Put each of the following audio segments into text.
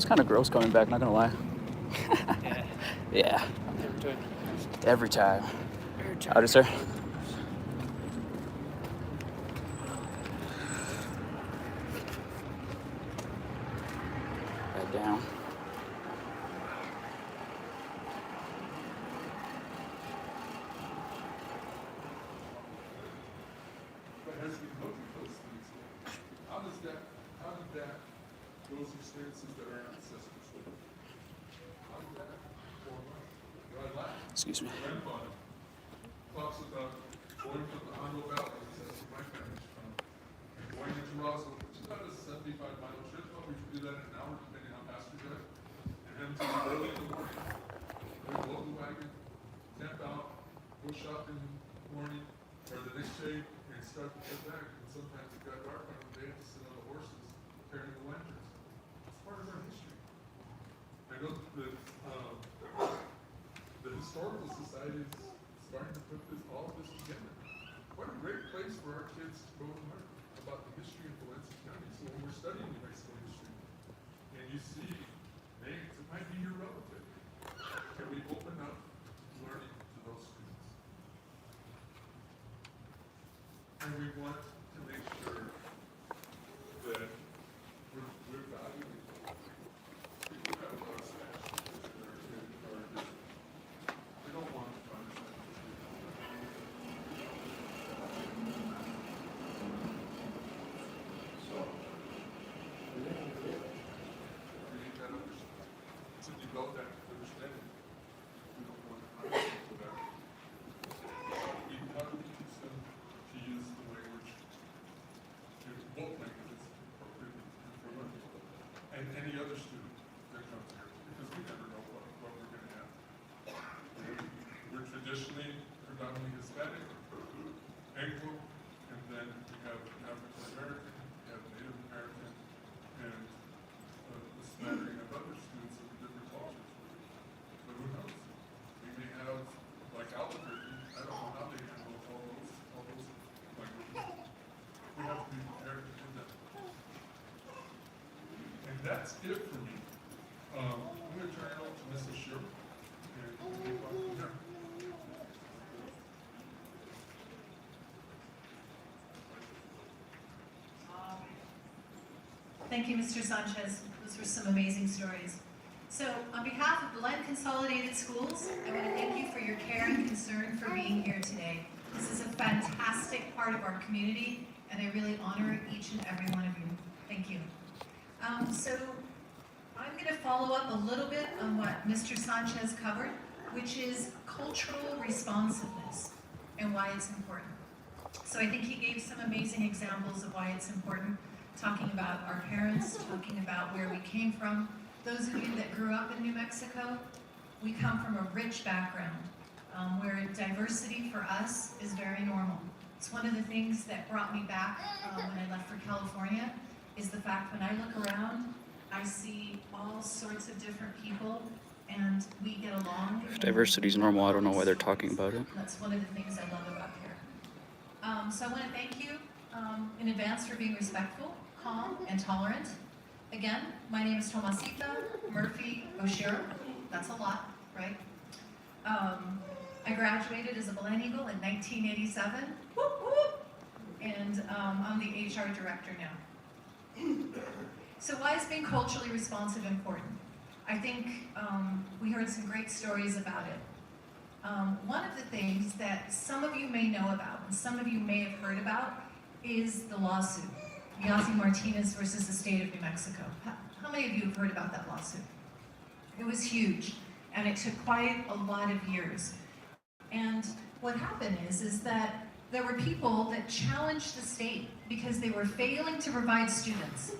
was kind of gross coming back, not gonna lie. Yeah. Yeah, Every time. every time. Every time. Howdy, sir. Back down. But as we look at those things, how did those experiences that our ancestors lived, how did that form us? God laughed. Excuse me. Grandfather talks about going from the Hondo Valley, that's where my family's from, and going into Roswell, which is about a 75-mile trip, but we can do that in an hour depending on passenger drive, and head to early in the morning. We'd load the wagon, camp out, go shopping in the morning, or the next day, and start to get back. And sometimes it got dark on the day to sit on the horses, carrying the lanterns. It's part of our history. I know that the Historical Society is starting to put all of this together. What a great place for our kids to go and learn about the history of Valencia County. So when we're studying New Mexico history, and you see names, it might be your relative. Can we open up learning to those students? And we want to make sure that we're valuing people have a lot of staff that are in our district. We don't want to understand so we need that understanding. To develop that understanding, we don't want to punish them for that. How do we teach them to use the language, both languages appropriately for learning, and any other student that comes here, because we never know what we're going to have. We're traditionally predominantly Hispanic, Anglo, and then we have African American, we have Native American, and a smattering of other students of different cultures. But who knows? We may have, like Albuquerque, I don't know how they handle all those languages. We have to be prepared to do that. And that's it for me. I'm going to turn it over to Mrs. Sherwood, and we'll get on from there. Thank you, Mr. Sanchez. Those were some amazing stories. So, on behalf of Belen Consolidated Schools, I want to thank you for your care and concern for being here today. This is a fantastic part of our community, and I really honor each and every one of you. Thank you. So, I'm going to follow up a little bit on what Mr. Sanchez covered, which is cultural responsiveness and why it's important. So I think he gave some amazing examples of why it's important, talking about our parents, talking about where we came from. Those of you that grew up in New Mexico, we come from a rich background where diversity for us is very normal. It's one of the things that brought me back when I left for California, is the fact when I look around, I see all sorts of different people, and we get along. If diversity is normal, I don't know why they're talking about it. That's one of the things I love about here. So I want to thank you in advance for being respectful, calm, and tolerant. Again, my name is Tomasita Murphy Oshiro. That's a lot, right? I graduated as a Belen Eagle in 1987, whoop, whoop, and I'm the HR director now. So why is being culturally responsive important? I think we heard some great stories about it. One of the things that some of you may know about, and some of you may have heard about, is the lawsuit, Yazzie Martinez versus the state of New Mexico. How many of you have heard about that lawsuit? It was huge, and it took quite a lot of years. And what happened is that there were people that challenged the state because they were failing to provide students,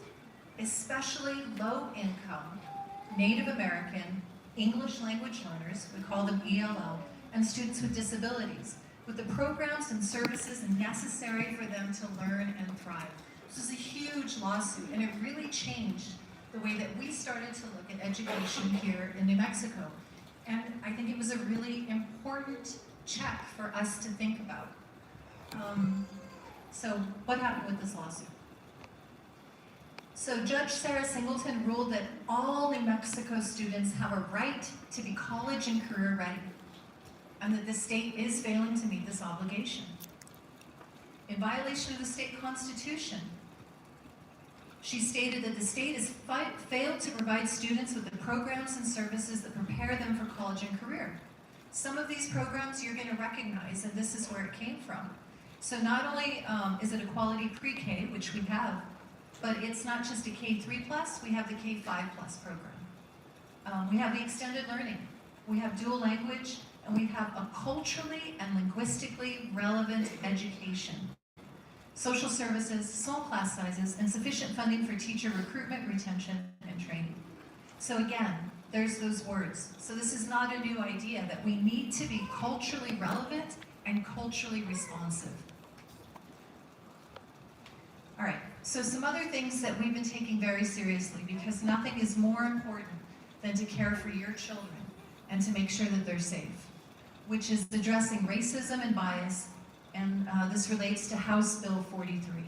especially low-income, Native American, English language learners, we call them ELL, and students with disabilities, with the programs and services necessary for them to learn and thrive. This was a huge lawsuit, and it really changed the way that we started to look at education here in New Mexico. And I think it was a really important check for us to think about. So what happened with this lawsuit? So Judge Sarah Singleton ruled that all New Mexico students have a right to be college and career ready, and that the state is failing to meet this obligation. In violation of the state constitution, she stated that the state has failed to provide students with the programs and services that prepare them for college and career. Some of these programs you're going to recognize, and this is where it came from. So not only is it a quality pre-K, which we have, but it's not just a K3+, we have the K5+ program. We have the extended learning, we have dual language, and we have a culturally and linguistically relevant education. Social services, small class sizes, and sufficient funding for teacher recruitment, retention, and training. So again, there's those words. So this is not a new idea, that we need to be culturally relevant and culturally responsive. All right, so some other things that we've been taking very seriously, because nothing is more important than to care for your children and to make sure that they're safe, which is addressing racism and bias, and this relates to House Bill 43.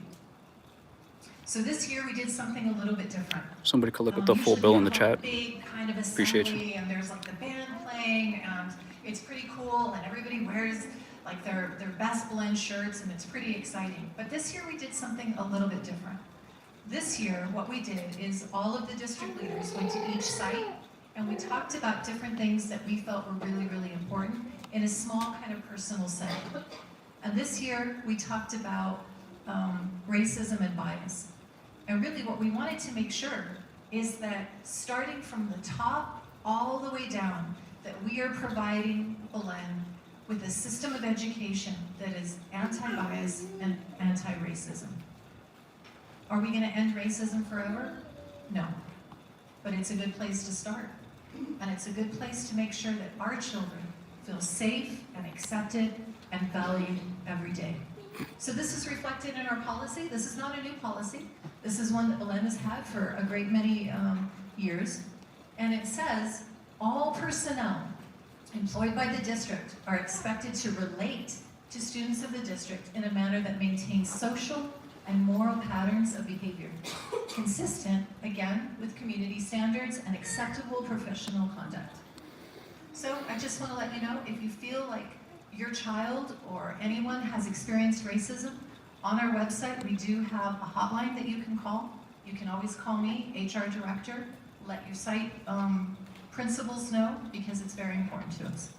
So this year we did something a little bit different. Somebody could look up the full Usually bill we in the have a chat. big kind of Appreciate you. assembly, and there's like the band playing, and it's pretty cool, and everybody wears like their best blend shirts, and it's pretty exciting. But this year we did something a little bit different. This year, what we did is all of the district leaders went to each site, and we talked about different things that we felt were really, really important in a small kind of personal setting. And this year, we talked about racism and bias. And really what we wanted to make sure is that starting from the top all the way down, that we are providing Belen with a system of education that is anti-bias and anti-racism. Are we gonna end racism forever? No, but it's a good place to start. And it's a good place to make sure that our children feel safe and accepted and valued every day. So this is reflected in our policy. This is not a new policy. This is one that Belen has had for a great many years. And it says, all personnel employed by the district are expected to relate to students of the district in a manner that maintains social and moral patterns of behavior, consistent, again, with community standards and acceptable professional conduct. So I just want to let you know, if you feel like your child or anyone has experienced racism, on our website we do have a hotline that you can call. You can always call me, HR director, let your site principals know, because it's very important to us.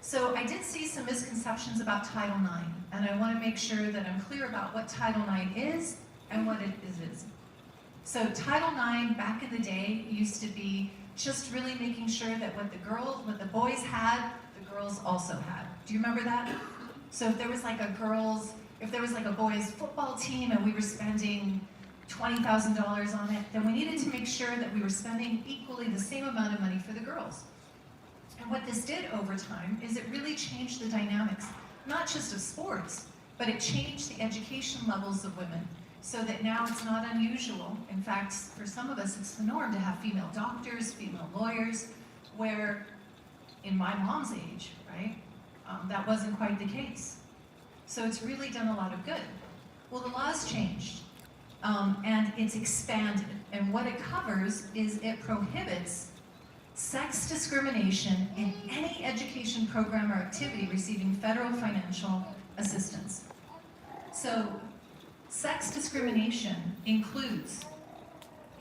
So I did see some misconceptions about Title IX, and I want to make sure that I'm clear about what Title IX is and what it is. So Title IX back in the day used to be just really making sure that what the boys had, the girls also had. Do you remember that? So if there was like a boys football team and we were spending $20,000 on it, then we needed to make sure that we were spending equally the same amount of money for the girls. And what this did over time is it really changed the dynamics, not just of sports, but it changed the education levels of women, so that now it's not unusual. In fact, for some of us, it's the norm to have female doctors, female lawyers, where in my mom's age, right, that wasn't quite the case. So it's really done a lot of good. Well, the law's changed, and it's expanded, and what it covers is it prohibits sex discrimination in any education program or activity receiving federal financial assistance. So, sex discrimination includes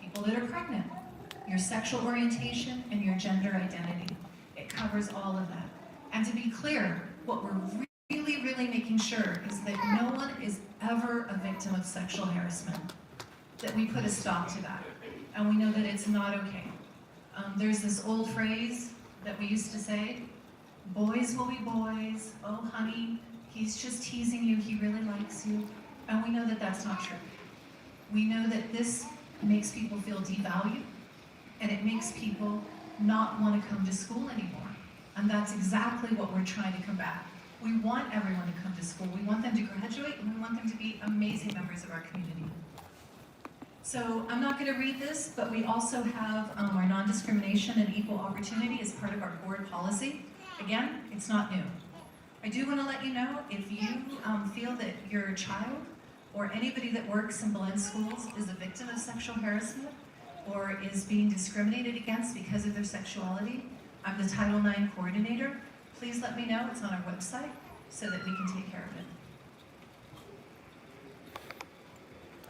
people that are pregnant, your sexual orientation, and your gender identity. It covers all of that. And to be clear, what we're really, really making sure is that no one is ever a victim of sexual harassment, that we put a stop to that. And we know that it's not okay. There's this old phrase that we used to say, boys will be boys, oh honey, he's just teasing you, he really likes you. And we know that that's not true. We know that this makes people feel devalued, and it makes people not want to come to school anymore. And that's exactly what we're trying to combat. We want everyone to come to school. We want them to graduate, and we want them to be amazing members of our community. So I'm not going to read this, but we also have our non-discrimination and equal opportunity as part of our board policy. Again, it's not new. I do want to let you know, if you feel that your child or anybody that works in Belen schools is a victim of sexual harassment or is being discriminated against because of their sexuality, I'm the Title IX coordinator. Please let me know. It's on our website so that we can take care of it.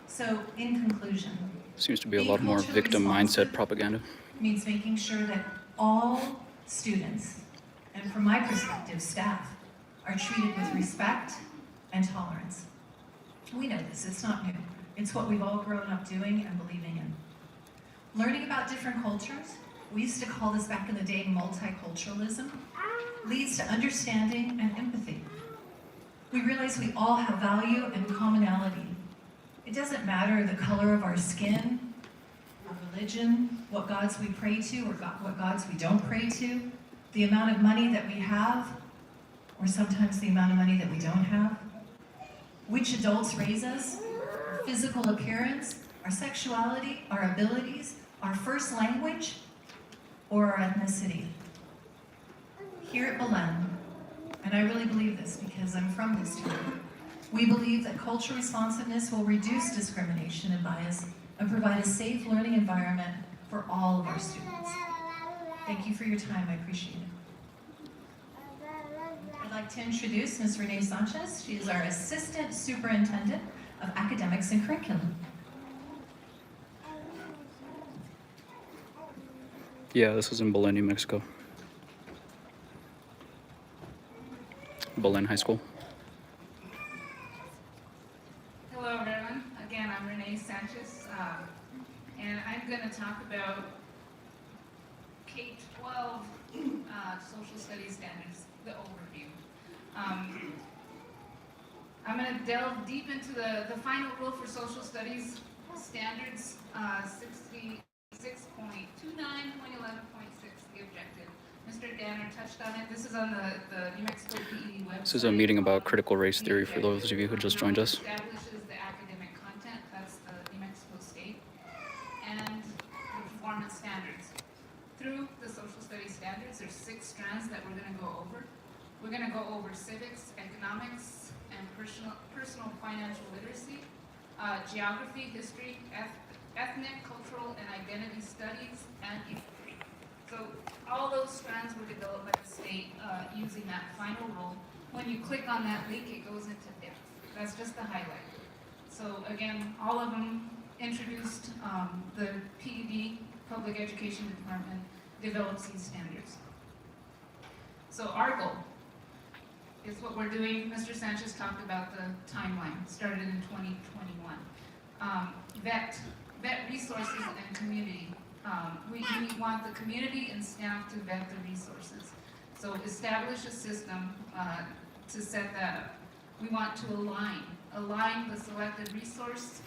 So, in conclusion, Seems to be a being lot more culturally victim mindset responsive propaganda. means making sure that all students, and from my perspective, staff, are treated with respect and tolerance. We know this, it's not new. It's what we've all grown up doing and believing in. Learning about different cultures, we used to call this back in the day multiculturalism, leads to understanding and empathy. We realize we all have value and commonality. It doesn't matter the color of our skin, our religion, what gods we pray to or what gods we don't pray to, the amount of money that we have, or sometimes the amount of money that we don't have, which adults raise us, our physical appearance, our sexuality, our abilities, our first language, or our ethnicity. Here at Belen, and I really believe this because I'm from this town, we believe that cultural responsiveness will reduce discrimination and bias and provide a safe learning environment for all of our students. Thank you for your time, I appreciate it. I'd like to introduce Ms. Renee Sanchez. She is our Assistant Superintendent of Academics and Curriculum. Yeah, this was in Belen, New Mexico. Belen High School. Hello everyone, again I'm Renee Sanchez, and I'm going to talk about K-12 social studies standards, the overview. I'm going to delve deep into the final rule for social studies standards, 66.29.11.6, the objective. Mr. Danner touched on it. This is on the New Mexico PED website. This is a meeting about critical race theory for those of you who just joined us. Establishes the academic content, that's the New Mexico State, and the performance standards. Through the social studies standards, there's 6 strands that we're going to go over. We're going to go over civics, economics, and personal financial literacy, geography, history, ethnic, cultural, and identity studies, and history. So all those strands were developed by the state using that final rule. When you click on that link, it goes into depth. That's just the highlight. So again, all of them introduced, the PED, Public Education Department, develops these standards. So our goal is what we're doing. Mr. Sanchez talked about the timeline, started in 2021. Vet resources and community. We want the community and staff to vet the resources. So establish a system to set that up. We want to align the selected resource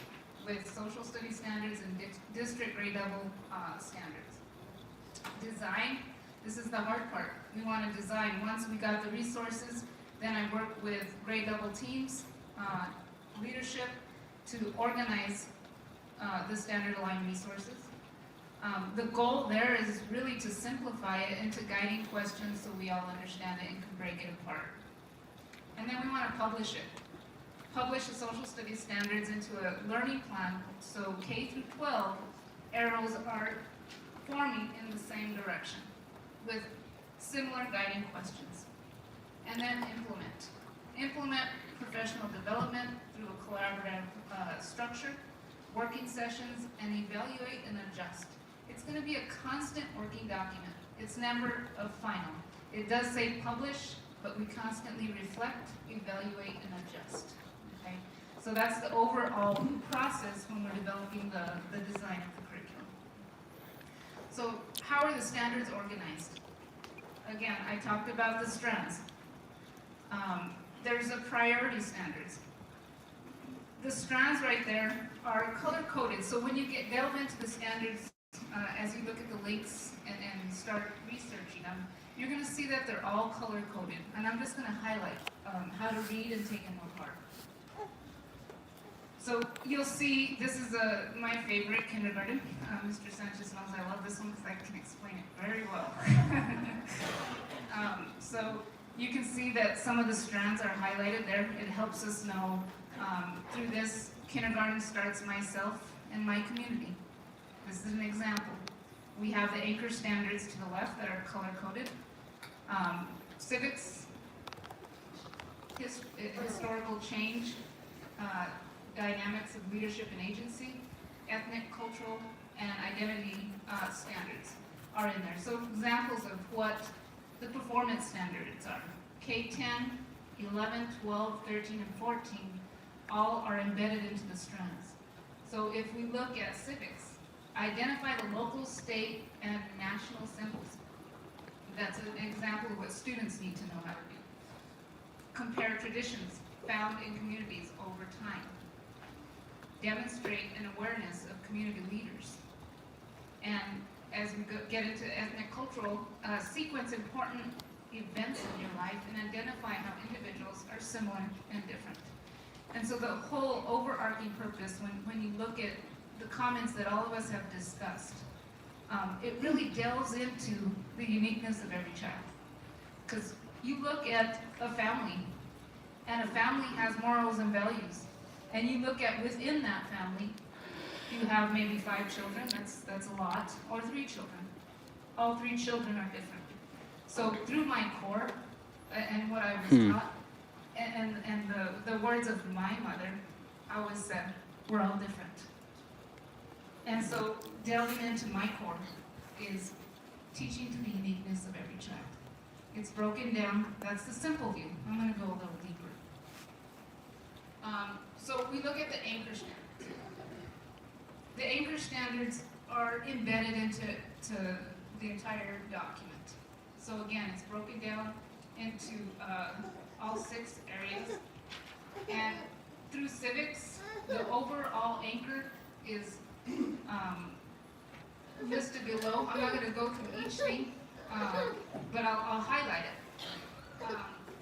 with social studies standards and district grade level standards. Design, this is the hard part. We want to design. Once we got the resources, then I work with grade level teams, leadership to organize the standard aligned resources. The goal there is really to simplify it into guiding questions so we all understand it and can break it apart. And then we want to publish it. Publish the social studies standards into a learning plan so K through 12 arrows are forming in the same direction with similar guiding questions. And then implement. Implement professional development through a collaborative structure, working sessions, and evaluate and adjust. It's going to be a constant working document. It's never a final. It does say publish, but we constantly reflect, evaluate, and adjust. Okay? So that's the overall process when we're developing the design of the curriculum. So how are the standards organized? Again, I talked about the strands. There's a priority standards. The strands right there are color-coded, so when you delve into the standards, as you look at the links and start researching them, you're going to see that they're all color-coded. And I'm just going to highlight how to read and take them apart. So you'll see, this is my favorite, kindergarten. Mr. Sanchez knows I love this one because I can explain it very well. So you can see that some of the strands are highlighted there. It helps us know Through this, kindergarten starts myself and my community. This is an example. We have the anchor standards to the left that are color-coded. Civics, historical change, dynamics of leadership and agency, ethnic, cultural, and identity standards are in there. So examples of what the performance standards are. K-10, 11, 12, 13, and 14 all are embedded into the strands. So if we look at civics, identify the local, state, and national symbols. That's an example of what students need to know how to do. Compare traditions found in communities over time. Demonstrate an awareness of community leaders. And as we get into ethnic cultural, sequence important events in your life and identify how individuals are similar and different. And so the whole overarching purpose, when you look at the comments that all of us have discussed, it really delves into the uniqueness of every child. Because you look at a family, and a family has morals and values. And you look at within that family, you have maybe 5 children, that's a lot, or 3 children. All 3 children are different. So through my core, and what I was taught, and the words of my mother, I always said, we're all different. And so delving into my core is teaching to the uniqueness of every child. It's broken down, that's the simple view. I'm gonna go a little deeper. So we look at the anchor standards. The anchor standards are embedded into the entire document. So again, it's broken down into all 6 areas. And through civics, the overall anchor is listed below. I'm not going to go through each thing, but I'll highlight it.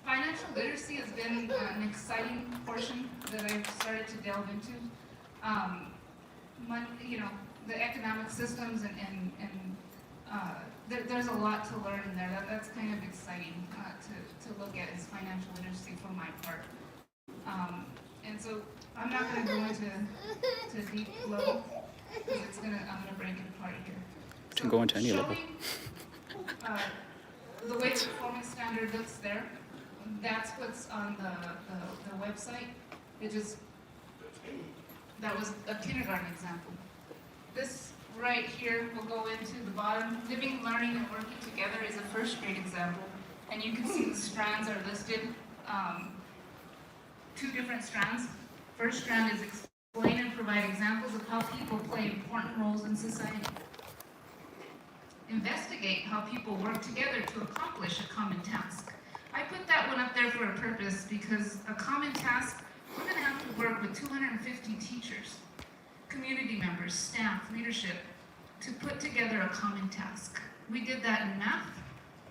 Financial literacy has been an exciting portion that I've started to delve into. The economic systems and there's a lot to learn in there. That's kind of exciting to look at is financial literacy for my part. And so I'm not going to go into deep level because I'm going to break it apart here. So Can go into any level. The way the performance standard looks there, that's what's on the website. That was a kindergarten example. This right here will go into the bottom. Living, learning, and working together is a first grade example. And you can see the strands are listed. 2 different strands. First strand is explain and provide examples of how people play important roles in society. Investigate how people work together to accomplish a common task. I put that one up there for a purpose because a common task, we're going to have to work with 250 teachers, community members, staff, leadership, to put together a common task. We did that in math,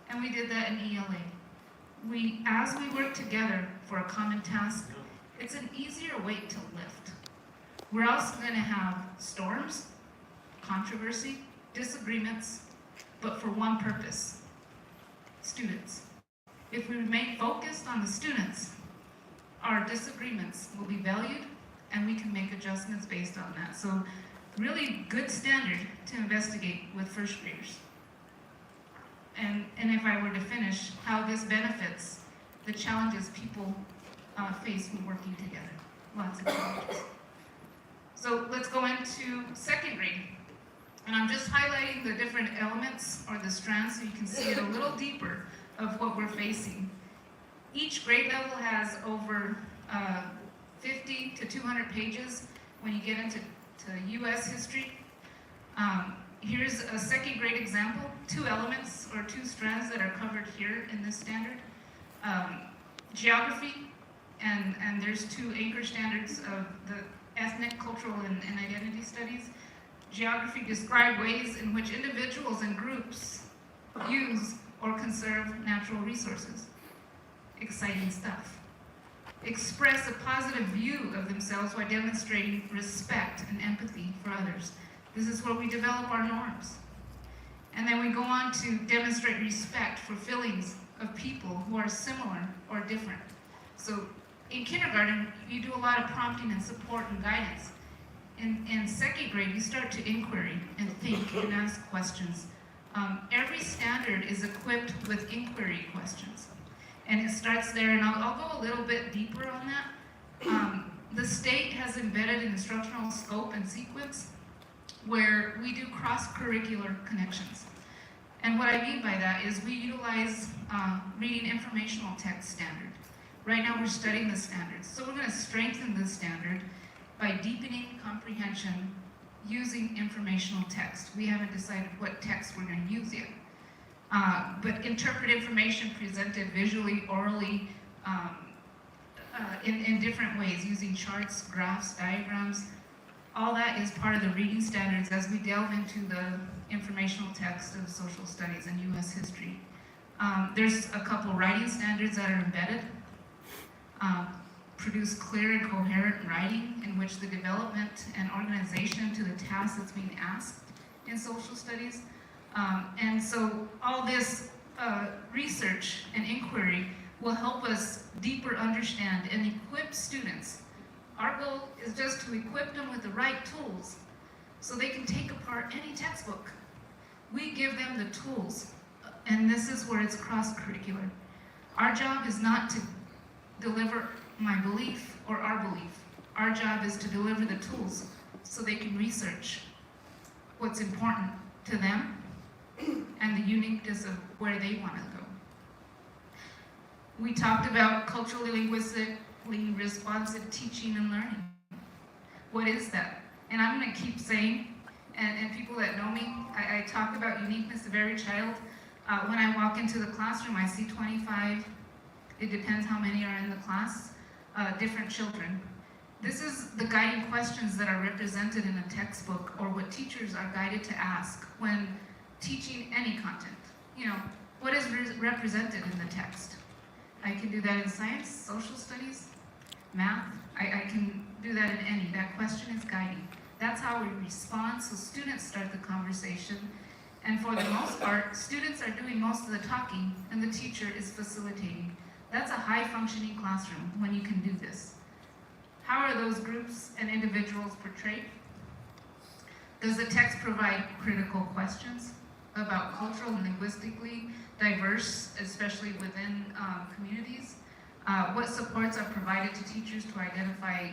and we did that in ELA. As we work together for a common task, it's an easier weight to lift. We're also going to have storms, controversy, disagreements, but for one purpose, students. If we remain focused on the students, our disagreements will be valued and we can make adjustments based on that. So really good standard to investigate with first graders. And if I were to finish, how this benefits the challenges people face when working together. Lots of challenges. So let's go into second grade. And I'm just highlighting the different elements or the strands so you can see it a little deeper of what we're facing. Each grade level has over 50 to 200 pages when you get into U.S. history. Here's a second grade example, 2 elements or 2 strands that are covered here in this standard. Geography, and there's 2 anchor standards of the ethnic, cultural, and identity studies. Geography describe ways in which individuals and groups use or conserve natural resources. Exciting stuff. Express a positive view of themselves while demonstrating respect and empathy for others. This is where we develop our norms. And then we go on to demonstrate respect for feelings of people who are similar or different. So in kindergarten, you do a lot of prompting and support and guidance. In second grade, you start to inquiry and think and ask questions. Every standard is equipped with inquiry questions. And it starts there, and I'll go a little bit deeper on that. The state has embedded an instructional scope and sequence where we do cross-curricular connections. And what I mean by that is we utilize reading informational text standard. Right now we're studying the standards. So we're going to strengthen the standard by deepening comprehension using informational text. We haven't decided what text we're going to use yet. But interpret information presented visually, orally, in different ways, using charts, graphs, diagrams. All that is part of the reading standards as we delve into the informational text of social studies and U.S. history. There's a couple writing standards that are embedded. Produce clear and coherent writing in which the development and organization to the task that's being asked in social studies. And so all this research and inquiry will help us deeper understand and equip students. Our goal is just to equip them with the right tools so they can take apart any textbook. We give them the tools, and this is where it's cross-curricular. Our job is not to deliver my belief or our belief. Our job is to deliver the tools so they can research what's important to them and the uniqueness of where they want to go. We talked about culturally linguistically responsive teaching and learning. What is that? And I'm going to keep saying, and people that know me, I talk about uniqueness of every child. When I walk into the classroom, I see 25, it depends how many are in the class, different children. This is the guiding questions that are represented in a textbook or what teachers are guided to ask when teaching any content. You know, what is represented in the text? I can do that in science, social studies, math. I can do that in any. That question is guiding. That's how we respond, so students start the conversation. And for the most part, students are doing most of the talking and the teacher is facilitating. That's a high-functioning classroom when you can do this. How are those groups and individuals portrayed? Does the text provide critical questions about cultural and linguistically diverse, especially within communities? What supports are provided to teachers to identify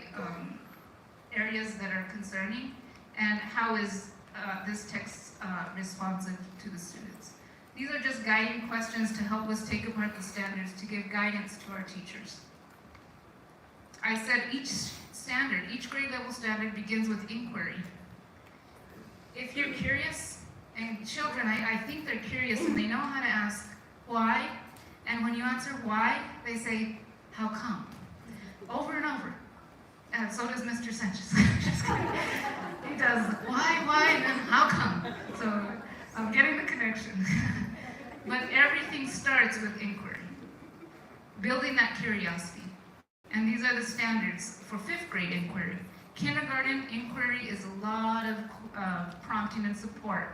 areas that are concerning? And how is this text responsive to the students? These are just guiding questions to help us take apart the standards to give guidance to our teachers. I said each standard, each grade level standard begins with inquiry. If you're curious, and children, I think they're curious and they know how to ask why, and when you answer why, they say, how come? Over and over. And so does Mr. Sanchez. Just kidding. He does why, and then how come? So I'm getting the connection. But everything starts with inquiry, building that curiosity. And these are the standards for 5th grade inquiry. Kindergarten inquiry is a lot of prompting and support.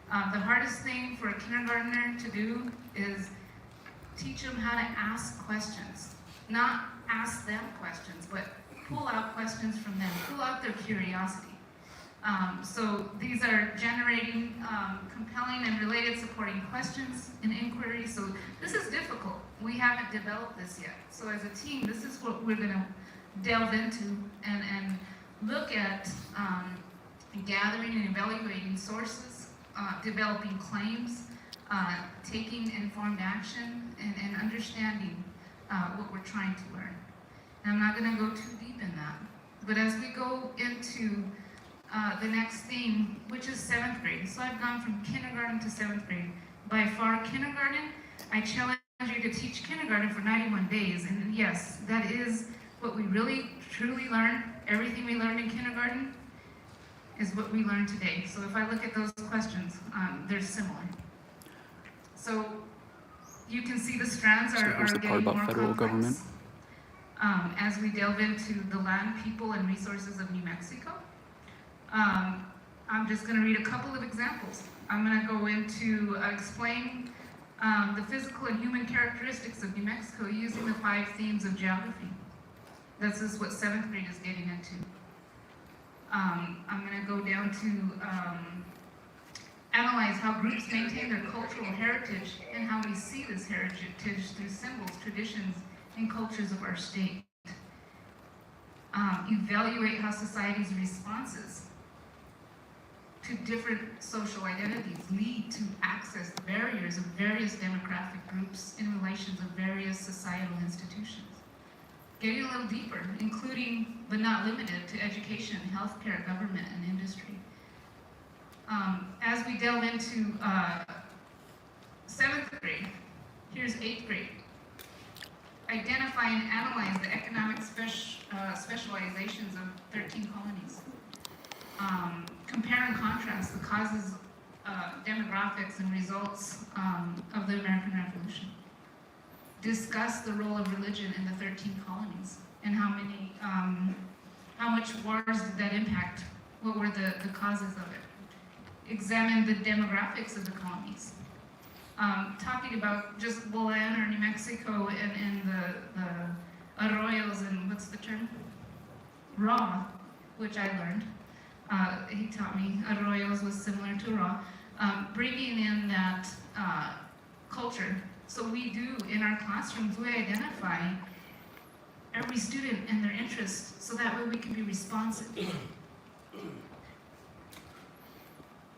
The hardest thing for a kindergartner to do is teach them how to ask questions. Not ask them questions, but pull out questions from them, pull out their curiosity. So these are generating compelling and related supporting questions in inquiry. So this is difficult. We haven't developed this yet. So as a team, this is what we're going to delve into and look at gathering and evaluating sources, developing claims, taking informed action, and understanding what we're trying to learn. And I'm not going to go too deep in that. But as we go into the next theme, which is 7th grade. So I've gone from kindergarten to 7th grade. By far, kindergarten, I challenge you to teach kindergarten for 91 days. And yes, that is what we really, truly learn. Everything we learned in kindergarten is what we learn today. So if I look at those questions, they're similar. So you can see the strands So are here's the part getting about more federal complex. government. As we delve into the land, people, and resources of New Mexico. I'm just going to read a couple of examples. I'm going to go into explain the physical and human characteristics of New Mexico using the 5 themes of geography. This is what 7th grade is getting into. I'm gonna go down to analyze how groups maintain their cultural heritage and how we see this heritage through symbols, traditions, and cultures of our state. Evaluate how society's responses to different social identities lead to access barriers of various demographic groups in relations of various societal institutions. Getting a little deeper, including but not limited to education, healthcare, government, and industry. As we delve into 7th grade, here's 8th grade. Identify and analyze the economic specializations of 13 colonies. Compare and contrast the causes, demographics, and results of the American Revolution. Discuss the role of religion in the 13 colonies and how much wars did that impact? What were the causes of it? Examine the demographics of the colonies. Talking about just Belen or New Mexico and the arroyos and what's the term? Raw, which I learned. He taught me arroyos was similar to raw. Bringing in that culture. So we do, in our classrooms, we identify every student and their interests so that way we can be responsive.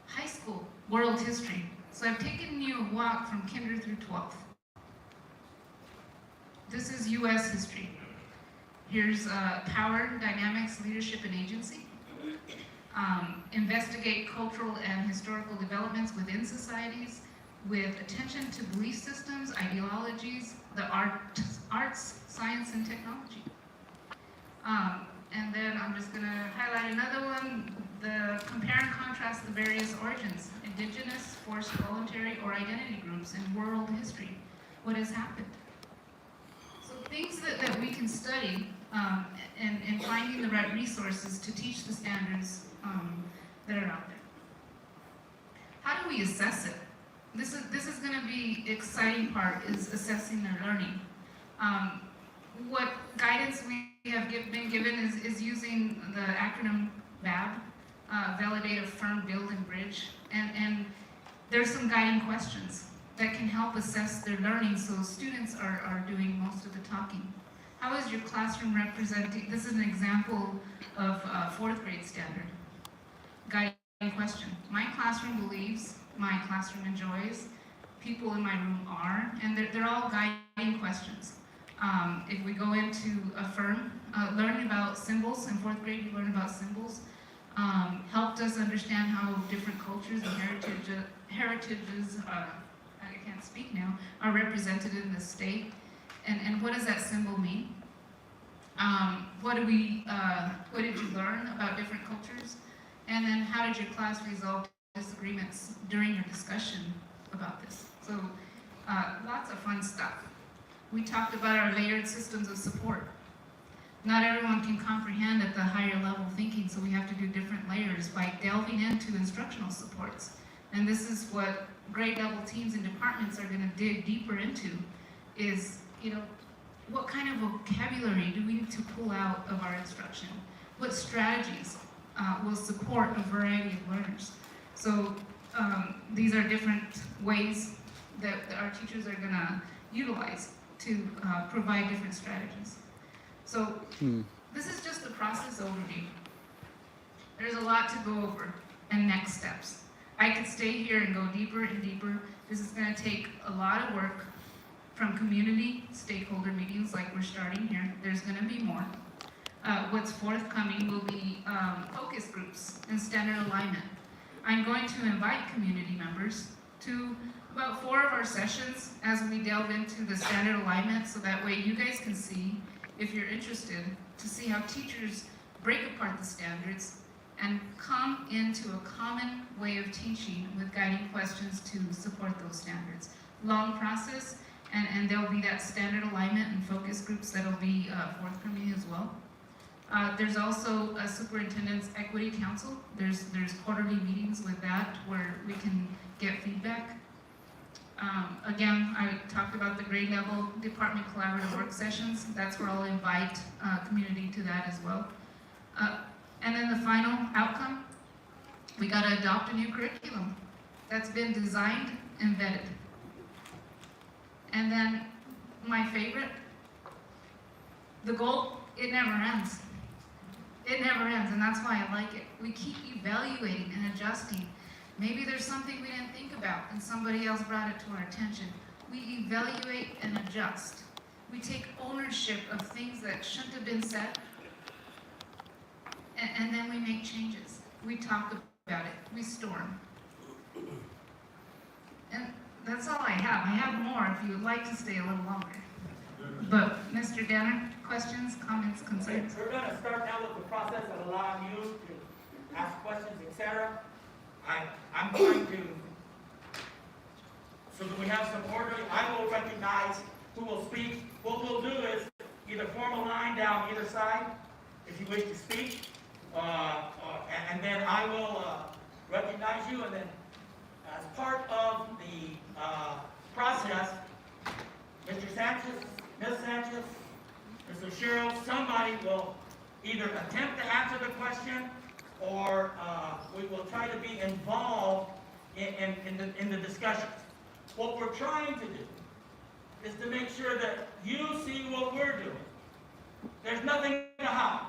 High school, world history. So I've taken you a walk from kinder through 12th. This is US history. Here's power, dynamics, leadership, and agency. Investigate cultural and historical developments within societies with attention to belief systems, ideologies, the arts, science, and technology. And then I'm just gonna highlight another one, the compare and contrast the various origins, indigenous, forced, voluntary, or identity groups in world history. What has happened? So things that we can study and finding the right resources to teach the standards that are out there. How do we assess it? This is going to be exciting part is assessing their learning. What guidance we have been given is using the acronym VAB, Validate, Affirm, Build, and Bridge. And there's some guiding questions that can help assess their learning so students are doing most of the talking. How is your classroom representing? This is an example of 4th grade standard. Guiding question. My classroom believes, my classroom enjoys, people in my room are, and they're all guiding questions. If we go into affirm, learning about symbols, in 4th grade you learn about symbols, helped us understand how different cultures and heritages, I can't speak now, are represented in the state, and what does that symbol mean? What did you learn about different cultures? And then how did your class resolve disagreements during your discussion about this? So lots of fun stuff. We talked about our layered systems of support. Not everyone can comprehend at the higher level thinking, so we have to do different layers by delving into instructional supports. And this is what grade level teams and departments are going to dig deeper into is, what kind of vocabulary do we need to pull out of our instruction? What strategies will support a variety of learners? So these are different ways that our teachers are going to utilize to provide different strategies. So this is just the process overview. There's a lot to go over and next steps. I could stay here and go deeper and deeper. This is going to take a lot of work from community stakeholder meetings like we're starting here. There's going to be more. What's forthcoming will be focus groups and standard alignment. I'm going to invite community members to about 4 of our sessions as we delve into the standard alignment so that way you guys can see, if you're interested, to see how teachers break apart the standards and come into a common way of teaching with guiding questions to support those standards. Long process, and there'll be that standard alignment and focus groups that'll be forthcoming as well. There's also a Superintendent's Equity Council. There's quarterly meetings with that where we can get feedback. Again, I talked about the grade level department collaborative work sessions. That's where I'll invite community to that as well. And then the final outcome, we got to adopt a new curriculum that's been designed and vetted. And then my favorite, the goal, it never ends. It never ends, and that's why I like it. We keep evaluating and adjusting. Maybe there's something we didn't think about and somebody else brought it to our attention. We evaluate and adjust. We take ownership of things that shouldn't have been said, and then we make changes. We talk about it. We storm. And that's all I have. I have more if you would like to stay a little longer. But Mr. Danner, questions, comments, concerns? We're going to start now with the process of allowing you to ask questions, etc. I'm going to, so that we have some order, I will recognize who will speak. What we'll do is either form a line down either side if you wish to speak, and then I will recognize you, and then as part of the process, Mr. Sanchez, Ms. Sanchez, Mr. Oshiro, somebody will either attempt to answer the question, or we will try to be involved in the discussions. What we're trying to do is to make sure that you see what we're doing. There's nothing to hide.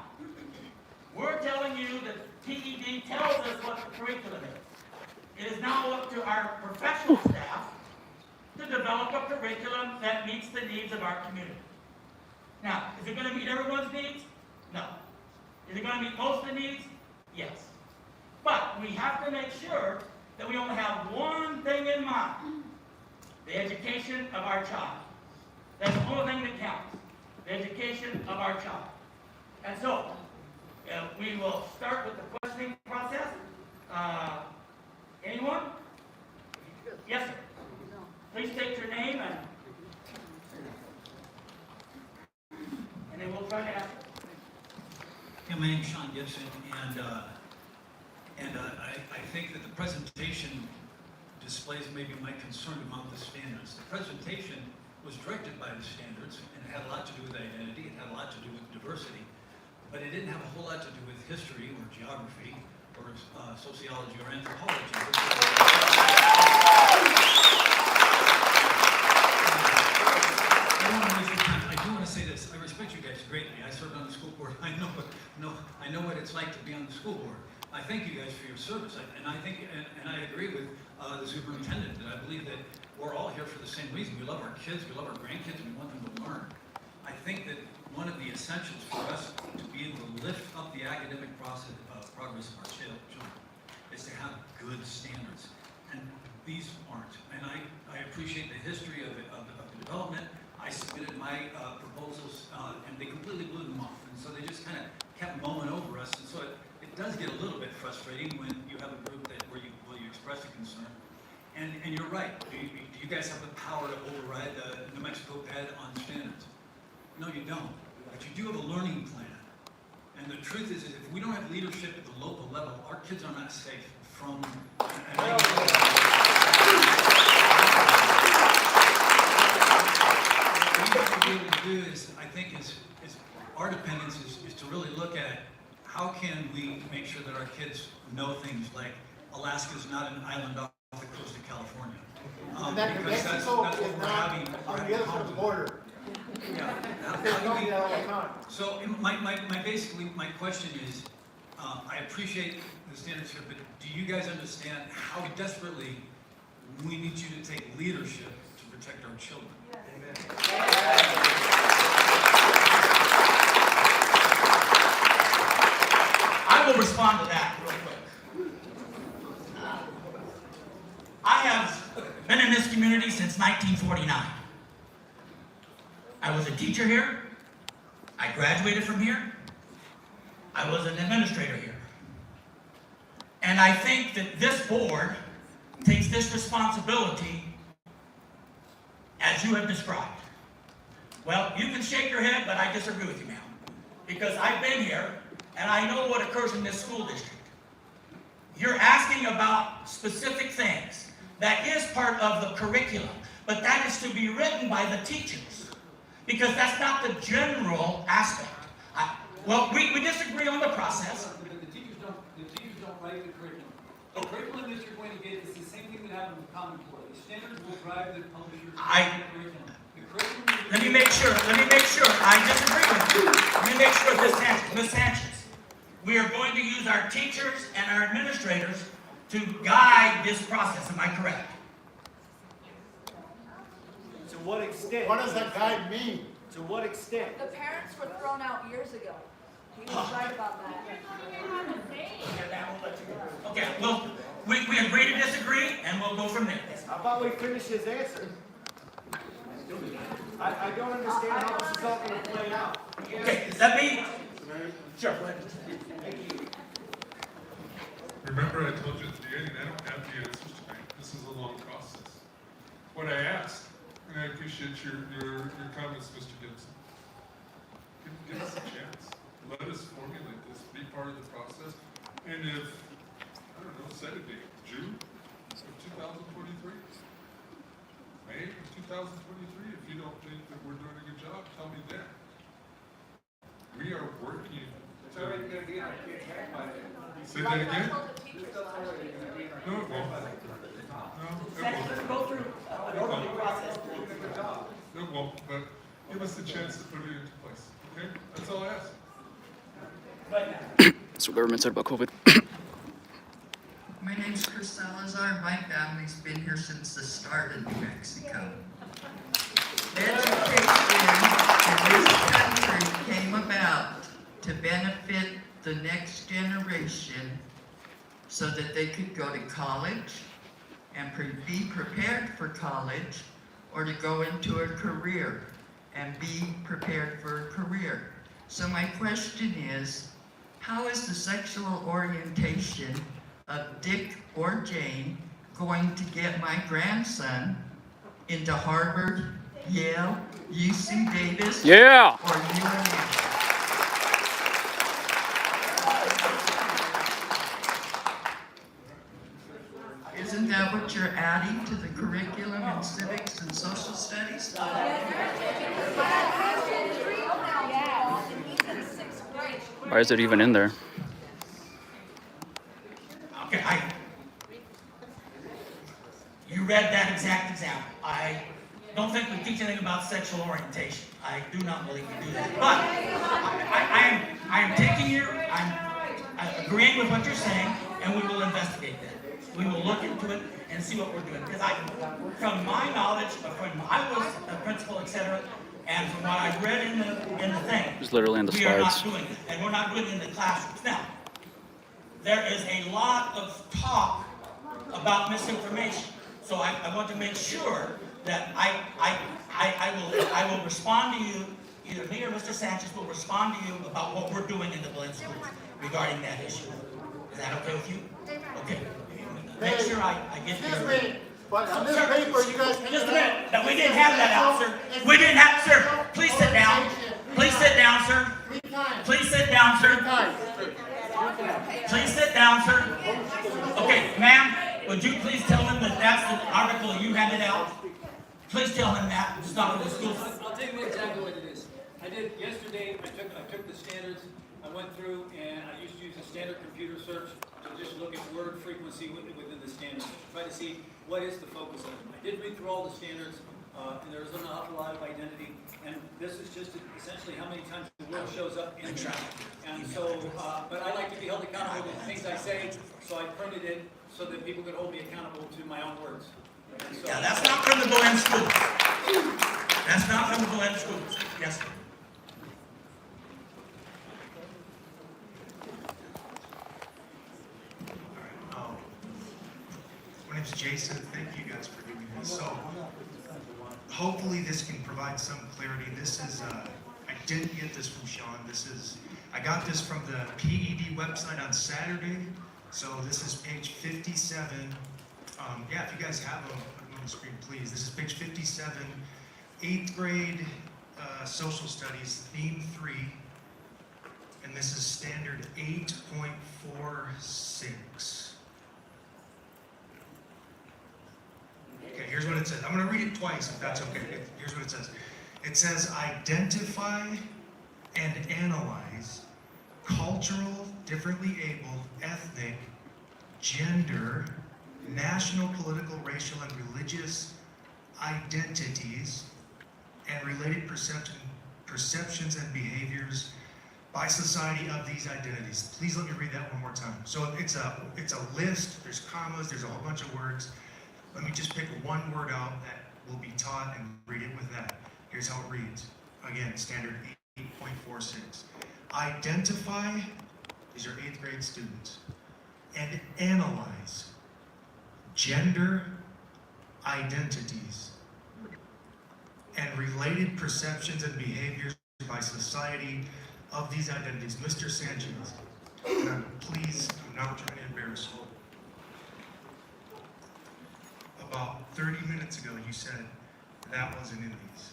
We're telling you that TED tells us what the curriculum is. It is now up to our professional staff to develop a curriculum that meets the needs of our community. Now, is it going to meet everyone's needs? No. Is it going to meet most of the needs? Yes. But we have to make sure that we only have one thing in mind: the education of our child. That's the only thing that counts: the education of our child. And so, we will start with the questioning process. Anyone? Yes, sir. Please state your name and then we'll try to answer. Yeah, my name's Sean Gibson, and I think that the presentation displays maybe my concern about the standards. The presentation was directed by the standards, and it had a lot to do with identity, it had a lot to do with diversity, but it didn't have a whole lot to do with history or geography or sociology or anthropology. I do want to say this. I respect you guys greatly. I served on the school board. I know what it's like to be on the school board. I thank you guys for your service, and I think, and I agree with the superintendent that I believe that we're all here for the same reason. We love our kids, we love our grandkids, and we want them to learn. I think that one of the essentials for us to be able to lift up the academic process, progress of our children is to have good standards, and these aren't. And I appreciate the history of the development. I submitted my proposals, and they completely blew them off, and so they just kind of kept mowing over us, and so it does get a little bit frustrating when you have a group where you express a concern. And you're right. Do you guys have the power to override the New Mexico PED on standards? No, you don't. But you do have a learning plan. And the truth is if we don't have leadership at the local level, our kids are not safe from. What we have to be able to do is, I think, is our dependence is to really look at how can we make sure that our kids know things like Alaska is not an island off the coast of California. Because that's what we're having. On the other side of the border. Yeah. They tell me that all the time. So basically my question is, I appreciate the standards here, but do you guys understand how desperately we need you to take leadership to protect our children? I will respond to that real quick. I have been in this community since 1949. I was a teacher here. I graduated from here. I was an administrator here. And I think that this board takes this responsibility as you have described. Well, you can shake your head, but I disagree with you, ma'am. Because I've been here, and I know what occurs in this school district. You're asking about specific things. That is part of the curriculum, but that is to be written by the teachers, because that's not the general aspect. Well, we disagree on the process. The teachers don't write the curriculum. The curriculum that you're going to get is the same thing that happened with Common Core. The standards will drive the publisher's curriculum. The curriculum. Let me make sure, I disagree with you. Let me make sure, Ms. Sanchez, we are going to use our teachers and our administrators to guide this process, am I correct? To what extent? What does that guide mean? To what extent? The parents were thrown out years ago. He was right about that. Okay, well, we agree to disagree, and we'll go from there. How about we finish his answer? I don't understand how this is all gonna play out. Okay, let me, sure. Remember, I told you at the beginning, I don't have the answers tonight. This is a long process. What I asked, and I appreciate your comments, Mr. Gibson. Give us a chance. Let us formulate this, be part of the process. And if, I don't know, set a date, June of 2023? May of 2023? If you don't think that we're doing a good job, tell me then. We are working to... Say that again? No, it won't. No, it won't. Go through an orderly process. It won't, but give us a chance to put it into place, okay? That's all I ask. That's what government said about COVID. My name's Chris Salazar. My family's been here since the start of New Mexico. Education in this country came about to benefit the next generation so that they could go to college and be prepared for college, or to go into a career and be prepared for a career. So my question is, how is the sexual orientation of Dick or Jane going to get my grandson into Harvard, Yale, UC Davis, Yeah! or UNM? Isn't that what you're adding to the curriculum in civics and social studies? Why is it even in there? Okay, you read that exact example. I don't think we teach anything about sexual orientation. I do not believe we do that. But I am taking I'm agreeing with what you're saying, and we will investigate that. We will look into it and see what we're doing. Because from my knowledge, I was a principal, etc., and from what I've read in the thing, It's literally in the we are not slides. doing it, and we're not doing it in the classrooms. Now, there is a lot of talk about misinformation, so I want to make sure that I will respond to you. Either me or Mr. Sanchez will respond to you about what we're doing in the Belen schools regarding that issue. Is that okay with you? Okay. Make sure I get Excuse your... me, but on this paper, you guys. Just a minute. No, we didn't have that out, sir. We didn't have, sir. Please sit down. Please sit down, sir. Please sit down, sir. Please sit down, sir. Okay, ma'am, would you please tell him that that's the article you handed out? Please tell him that. It's not for the schools. I'll tell you exactly what it is. I did yesterday, I took the standards, I went through and I used to use a standard computer search to just look at word frequency within the standards, try to see what is the focus of them. I did read through all the standards, and there's an awful lot of identity, and this is just essentially how many times the word shows up in the and so, but I like to be held accountable to the things I say, so I printed it so that people could hold me accountable to my own words. And so, Yeah, that's not from the Belen schools. That's not from the Belen schools. Yes, sir. My name's Jason. Thank you guys for doing this. So hopefully this can provide some clarity. This is, I didn't get this from Sean. I got this from the PED website on Saturday. So this is page 57. Yeah, if you guys have them, put them on the screen, please. This is page 57, 8th grade social studies, theme 3. And this is standard 8.46. it says. I'm gonna read it twice if that's okay. Here's what it says. It says, identify and analyze cultural, differently abled, ethnic, gender, national, political, racial, and religious identities and related perceptions and behaviors by society of these identities. Please let me read that one more time. So it's a list, there's commas, there's a whole bunch of words. Let me just pick one word out that will be taught and read it with that. Here's how it reads. Again, standard 8.46. Identify, these are 8th grade students, and analyze gender identities and related perceptions and behaviors by society of these identities. Mr. Sanchez, and please, I'm not trying to embarrass you. About 30 minutes ago, you said that wasn't in these.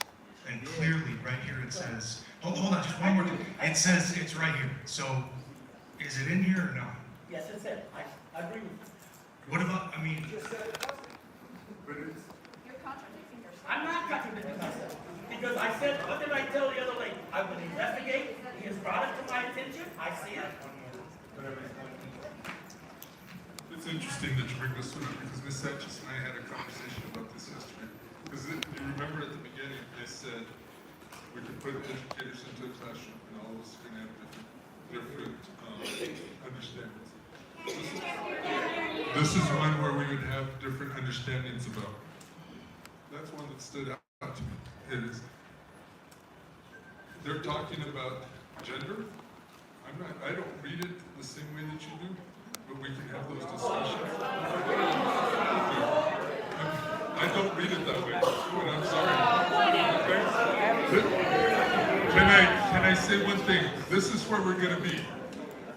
And clearly, right here it says, hold on, just one more thing. It says it's right here. So, is it in here or not? Yes, it's it. I agree with you. What about, I mean, You're contradicting yourself. I'm not contradicting myself, because I said, what did I tell the other lady? I will investigate, he has brought it to my attention, I see it. It's interesting that you bring this one up, because Ms. Sanchez and I had a conversation about this yesterday. Because you remember at the beginning, they said we could put educators into a classroom and all of us are going to have different understandings. This is one where we would have different understandings about. That's one that stood out to me. It is, they're talking about gender. I don't read it the same way that you do, but we can have those discussions. I don't read it that way, and I'm sorry. Can I say one thing? This is where we're gonna be.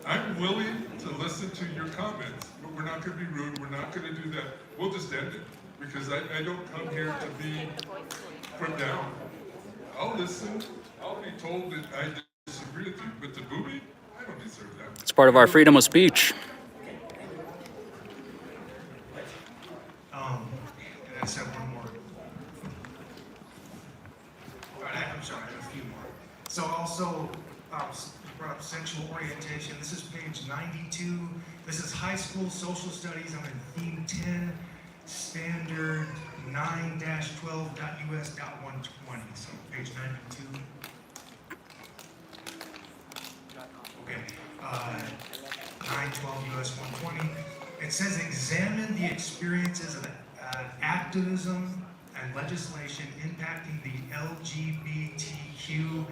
I'm willing to listen to your comments, but we're not gonna be rude, we're not gonna do that. We'll just end it, because I don't come here to be put down. I'll listen, I'll be told that I disagree with you, but the booby, I don't deserve that. It's part of our freedom of speech. and I said one more. All right, I'm sorry, I have a few more. So also, you brought up sexual orientation. This is page 92. This is high school social studies. I'm in theme 10, standard 9-12.us.120. So page 92. Okay, 9-12 US 120. It says examine the experiences of activism and legislation impacting the LGBTQIA+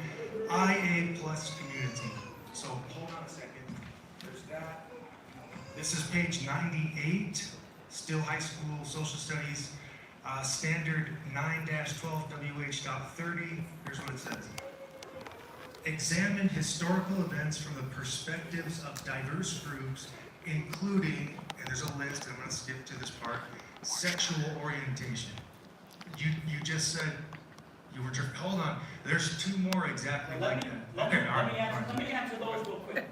community. So hold on a second. There's that. This is page 98, still high school social studies, standard 9-12WH.30. Here's what it says. Examine historical events from the perspectives of diverse groups, including, and there's a list, I'm going to skip to this part, sexual orientation. You just said, you were, hold on, there's two more exactly like that. Let me answer those real quick.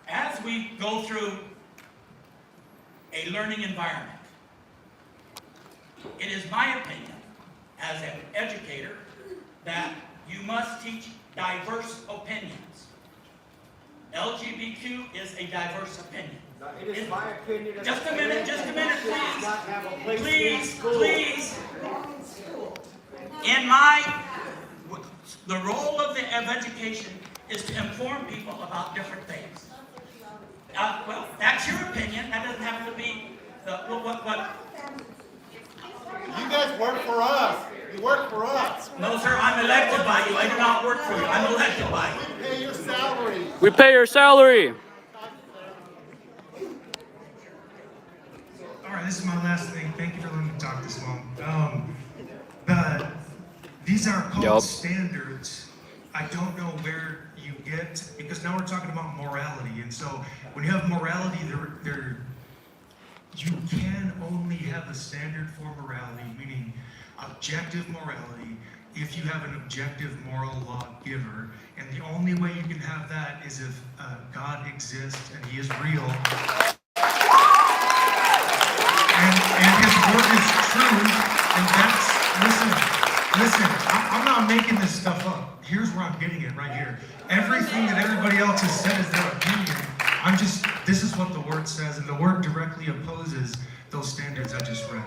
As we go through a learning environment, it is my opinion, as an educator, that you must teach diverse opinions. LGBTQ is a diverse opinion. It is my opinion. Just a minute, please. Not have a place in Please, school. please. The role of education is to inform people about different things. Well, that's your opinion. That doesn't have to be what. You guys work for us. You work for us. No, sir, I'm elected by you. I do not work for you. I'm elected by you. We pay your salary. We pay your salary. All right, this is my last thing. Thank you for letting me talk this long. These are called standards. I don't know where you get, because now we're talking about morality. And so when you have morality, you can only have a standard for morality, meaning objective morality, if you have an objective moral lawgiver. And the only way you can have that is if God exists and He is real. And His word is true. And that's, listen, I'm not making this stuff up. Here's where I'm getting it right here. Everything that everybody else has said is their opinion. This is what the word says, and the word directly opposes those standards I just read.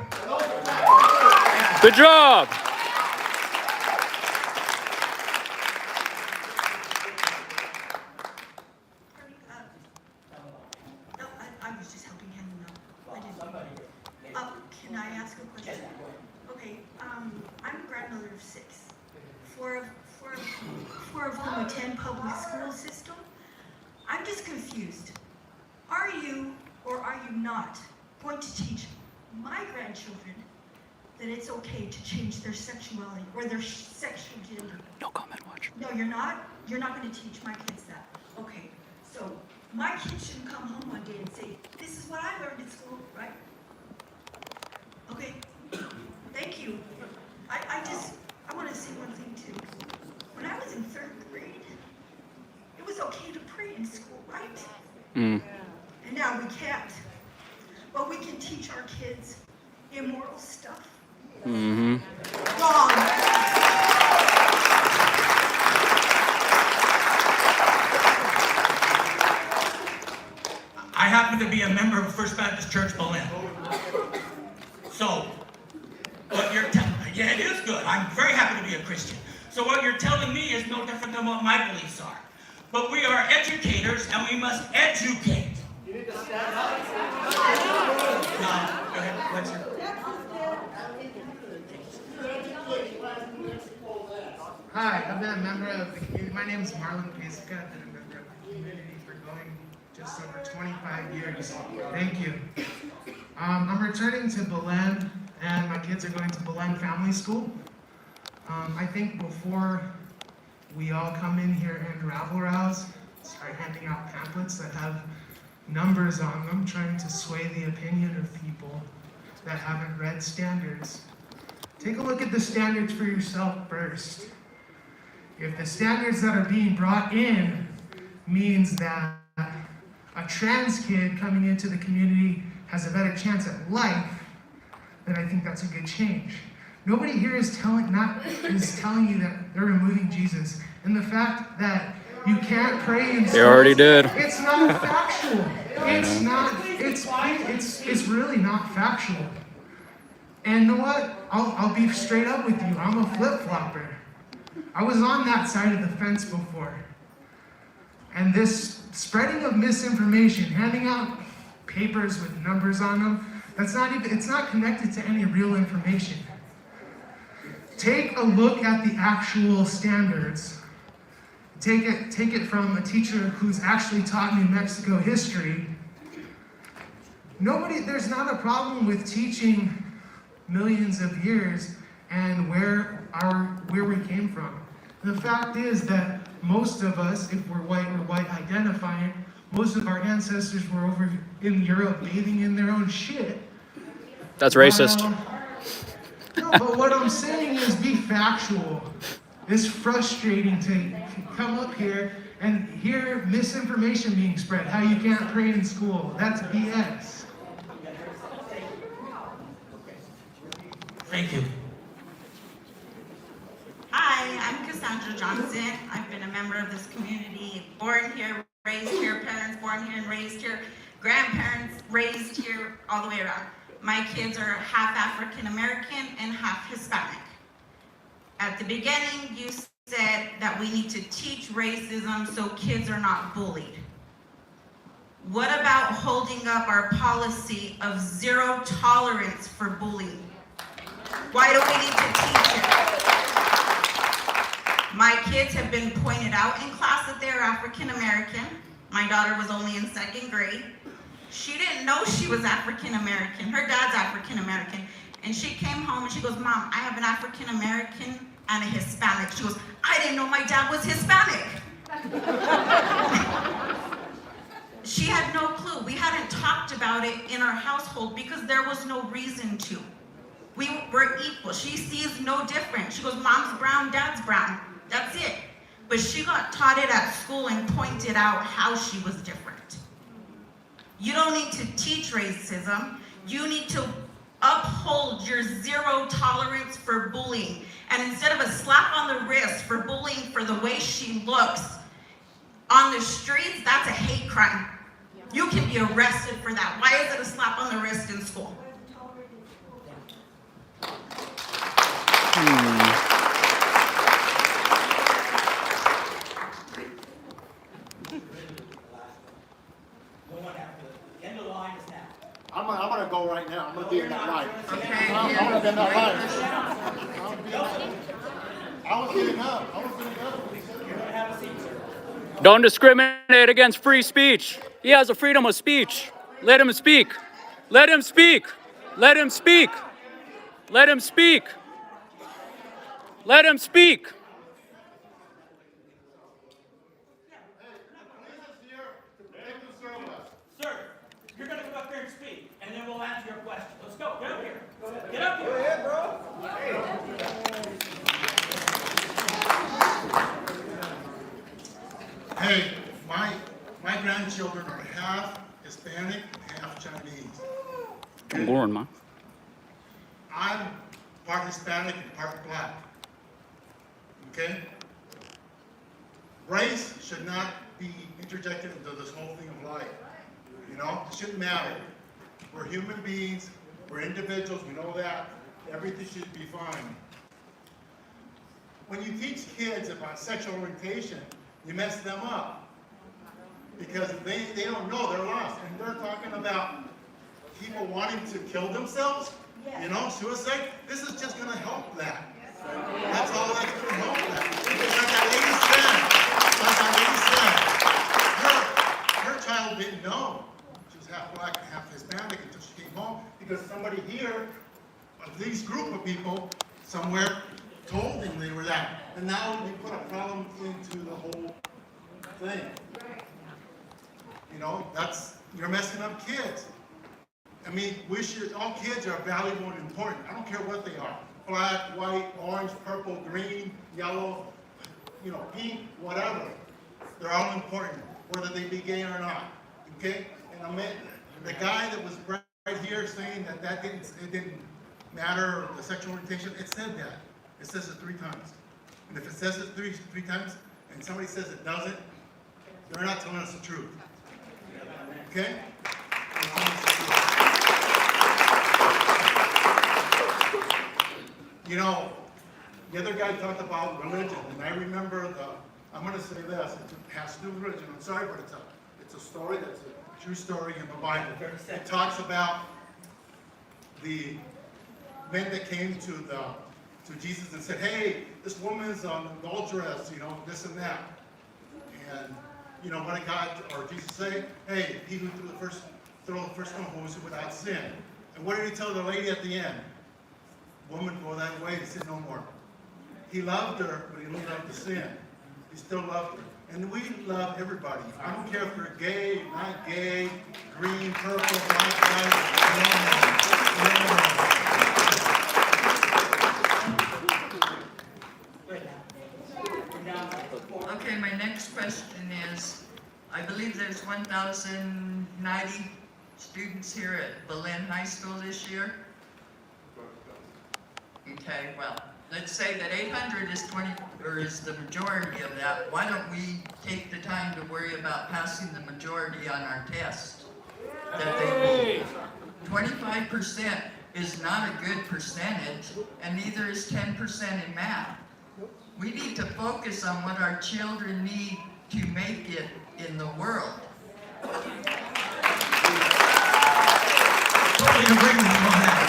Good job. No, I was just helping him know. I didn't. Can I ask a question? Okay, I'm a grandmother of 6. Four of whom attend public school system. I'm just confused. Are you or are you not going to teach my grandchildren that it's okay to change their sexuality or their sexual gender? No comment, watch. No, you're not? You're not going to teach my kids that. Okay, so my kids shouldn't come home one day and say, this is what I learned at school, right? Okay, thank you. I want to say one thing too. When I was in 3rd grade, it was okay to pray in school, right? Mm. And now we can't. But we can teach our kids immoral stuff. Mm-hmm. Wrong. I happen to be a member of First Baptist Church Berlin. So, what you're telling, yeah, it is good. I'm very happy to be a Christian. So what you're telling me is no different than what my beliefs are. But we are educators and we must educate. You need to stand up. Go ahead. What's your... Hi, I've been a member of the community. My name is Marlon Pesca. I've been a member of the community for going just over 25 years. Thank you. I'm returning to Belen, and my kids are going to Belen Family School. I think before we all come in here and rabble-rouse, start handing out pamphlets that have numbers on them, trying to sway the opinion of people that haven't read standards. Take a look at the standards for yourself first. If the standards that are being brought in means that a trans kid coming into the community has a better chance at life, then I think that's a good change. Nobody here is telling you that they're removing Jesus. And the fact that you can't pray in schools, They already did. it's not factual. It's not, it's really not factual. And you know what? I'll be straight up with you. I'm a flip-flopper. I was on that side of the fence before. And this spreading of misinformation, handing out papers with numbers on them, it's not connected to any real information. Take a look at the actual standards. Take it from a teacher who's actually taught New Mexico history. There's not a problem with teaching millions of years and where we came from. The fact is that most of us, if we're white identifying, most of our ancestors were over in Europe bathing in their own shit. That's racist. No, but what I'm saying is be factual. It's frustrating to come up here and hear misinformation being spread, how you can't pray in school. That's BS. Thank you. Hi, I'm Cassandra Johnson. I've been a member of this community, born here, raised here, parents born here and raised here, grandparents raised here, all the way around. My kids are half African American and half Hispanic. At the beginning, you said that we need to teach racism so kids are not bullied. What about holding up our policy of zero tolerance for bullying? Why do we need to teach it? My kids have been pointed out in class that they're African American. My daughter was only in 2nd grade. She didn't know she was African American. Her dad's African American. And she came home and she goes, Mom, I have an African American and a Hispanic. She goes, I didn't know my dad was Hispanic. She had no clue. We hadn't talked about it in our household because there was no reason to. We were equal. She sees no different. She goes, Mom's brown, Dad's brown. That's it. but she got taught it at school and pointed out how she was different. You don't need to teach racism. You need to uphold your zero tolerance for bullying. And instead of a slap on the wrist for bullying for the way she looks on the streets, that's a hate crime. You can be arrested for that. Why is it a slap on the wrist in school? End of the line is now. I'm gonna go right now. I'm gonna be in that line. Okay, I'm gonna be in that line. yeah. I was getting up. You're gonna have a seat, sir. Don't discriminate against free speech. He has a freedom of speech. Let him speak. Let him speak. Let him speak. Let him speak. Let him speak. Sir, you're gonna come up here and speak, and then we'll answer your question. Let's go. Get up here. Get up here. Go ahead, bro. Hey, my grandchildren are half Hispanic and half Chinese. I'm born, man. I'm part Hispanic and part black. Okay? Race should not be interjected into this whole thing of life. You know, it shouldn't matter. We're human beings, we're individuals, we know that. Everything should be fine. When you teach kids about sexual orientation, you mess them up. Because they don't know, they're lost. And they're talking about people wanting to kill themselves, you know, suicide. This is just gonna help that. That's all that's gonna help that. Because like that lady said, her child didn't know. She was half black and half Hispanic until she came home. Because somebody here, at least group of people, somewhere told them they were that. And now we put a problem into the whole thing. You know, you're messing up kids. I mean, all kids are valuable and important. I don't care what they are. Black, white, orange, purple, green, yellow, you know, pink, whatever. They're all important, whether they be gay or not. Okay? And the guy that was right here saying that it didn't matter, the sexual orientation, it said that. It says it 3 times. And if it says it three times, and somebody says it doesn't, they're not telling us the truth. Okay? You know, the other guy talked about religion, and I remember I'm going to say this, it has to do with religion, I'm sorry, but it's a story that's a true story in the Bible. It talks about the men that came to Jesus and said, hey, this woman's an adulteress, you know, this and that. And, you know, what did God or Jesus say? Hey, he who threw the first stone was without sin. And what did he tell the lady at the end? Woman, go that way. He said no more. He loved her, but he didn't love the sin. He still loved her. And we love everybody. I don't care if they're gay, not gay, green, purple, black, Okay, my next question is, I believe there's 1,090 students here at Belen High School this year. Okay, well, let's say that 800 is the majority of that. Why don't we take the time to worry about passing the majority on our test? That they 25% is not a good percentage, and neither is 10% in math. We need to focus on what our children need to make it in the world. Totally agree with you on that.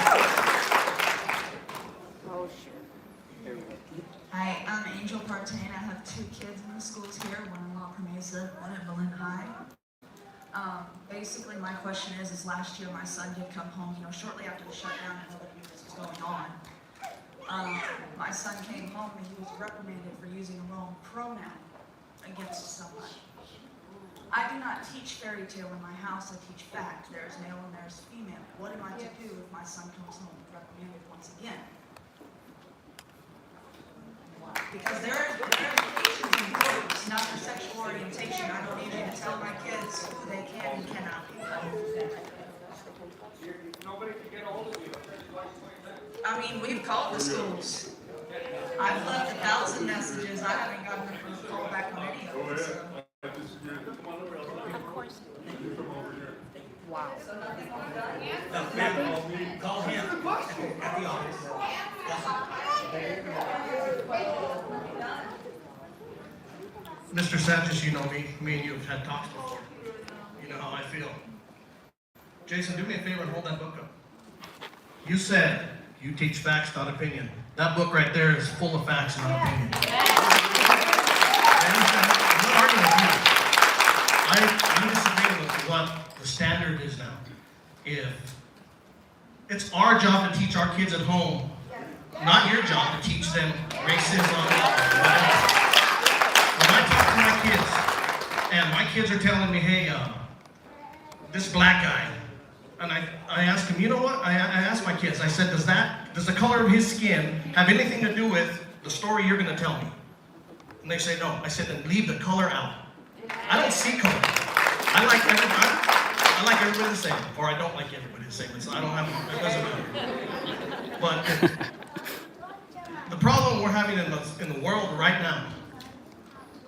Hi, I'm Angel Partain. I have 2 kids in the schools here, one in La Promesa, one at Belen High. Basically, my question is last year my son did come home, you know, shortly after the shutdown, I know that this was going on. My son came home and he was reprimanded for using a wrong pronoun against somebody. I do not teach fairy tale in my house, I teach fact. There's male and there's female. What am I to do if my son comes home reprimanded once again? Because their education is important. orientation. I don't even tell my kids who they can and cannot be. Nobody can get a hold of you. I mean, we've called the schools. I've left 1,000 messages. I haven't gotten a call back on any of them. So. I disagree. Come on over. Of course. You come over here. Call him at the office. Mr. Sanchez, you know me. Me and you have had talks before. You know how I feel. Jason, do me a favor and hold that book up. You said you teach facts, not opinion. That book right there is full of facts, not opinion. I'm not arguing with you. I'm disagreeing with what the standard is now. If it's our job to teach our kids at home, not your job to teach them racism. When I talk to my kids, and my kids are telling me, hey, this black guy, and I ask him, you know what? I asked my kids, I said, does the color of his skin have anything to do with the story you're going to tell me? And they say no. I said, then leave the color out. I don't see color. I like everybody the same, or I don't like everybody the same. I don't have, it doesn't matter. But the problem we're having in the world right now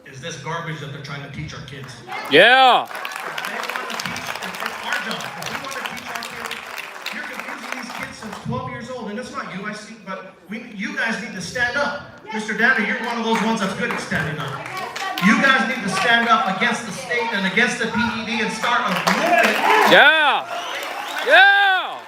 is this garbage that they're trying to teach our kids. Yeah. It's our job. If we want to teach our kids, you're confusing these kids since 12 years old, and it's not you, I see, but you guys need to stand up. Mr. Danner, you're one of those ones that's good at standing up. You guys need to stand up against the state and against the PED and start a movement. Yeah. Yeah.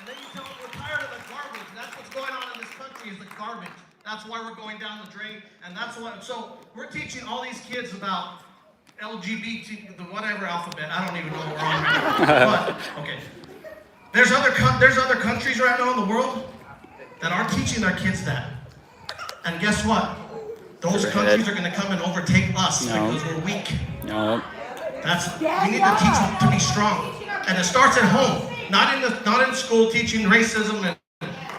And then you tell them we're tired of the garbage. That's what's going on in this country is the garbage. That's why we're going down the drain, and that's what. So we're teaching all these kids about LGBT, the whatever alphabet. I don't even know what we're on right now. But okay, there's other countries right now in the world that are teaching their kids that. And guess what? Those countries are going to come and overtake us because we're weak. No. We need to teach them to be strong, and it starts at home, not in school teaching racism and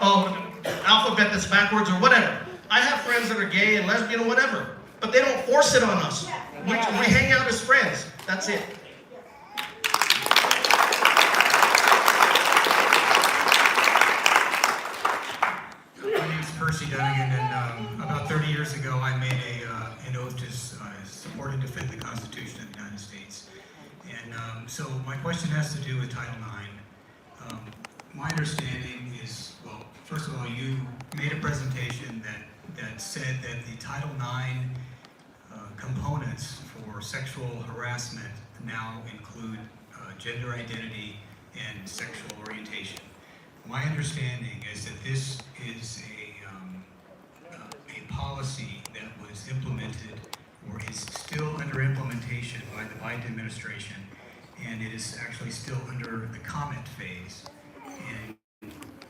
alphabet that's backwards or whatever. I have friends that are gay and lesbian or whatever, but they don't force it on us. We hang out as friends. That's it. My name's Percy Dunnigan, and about 30 years ago, I made an oath to support and defend the Constitution of the United States. And so my question has to do with Title IX. My understanding is, well, first of all, you made a presentation that said that the Title IX components for sexual harassment now include gender identity and sexual orientation. My understanding is that this is a policy that was implemented or is still under implementation by the Biden administration, and it is actually still under the comment phase. And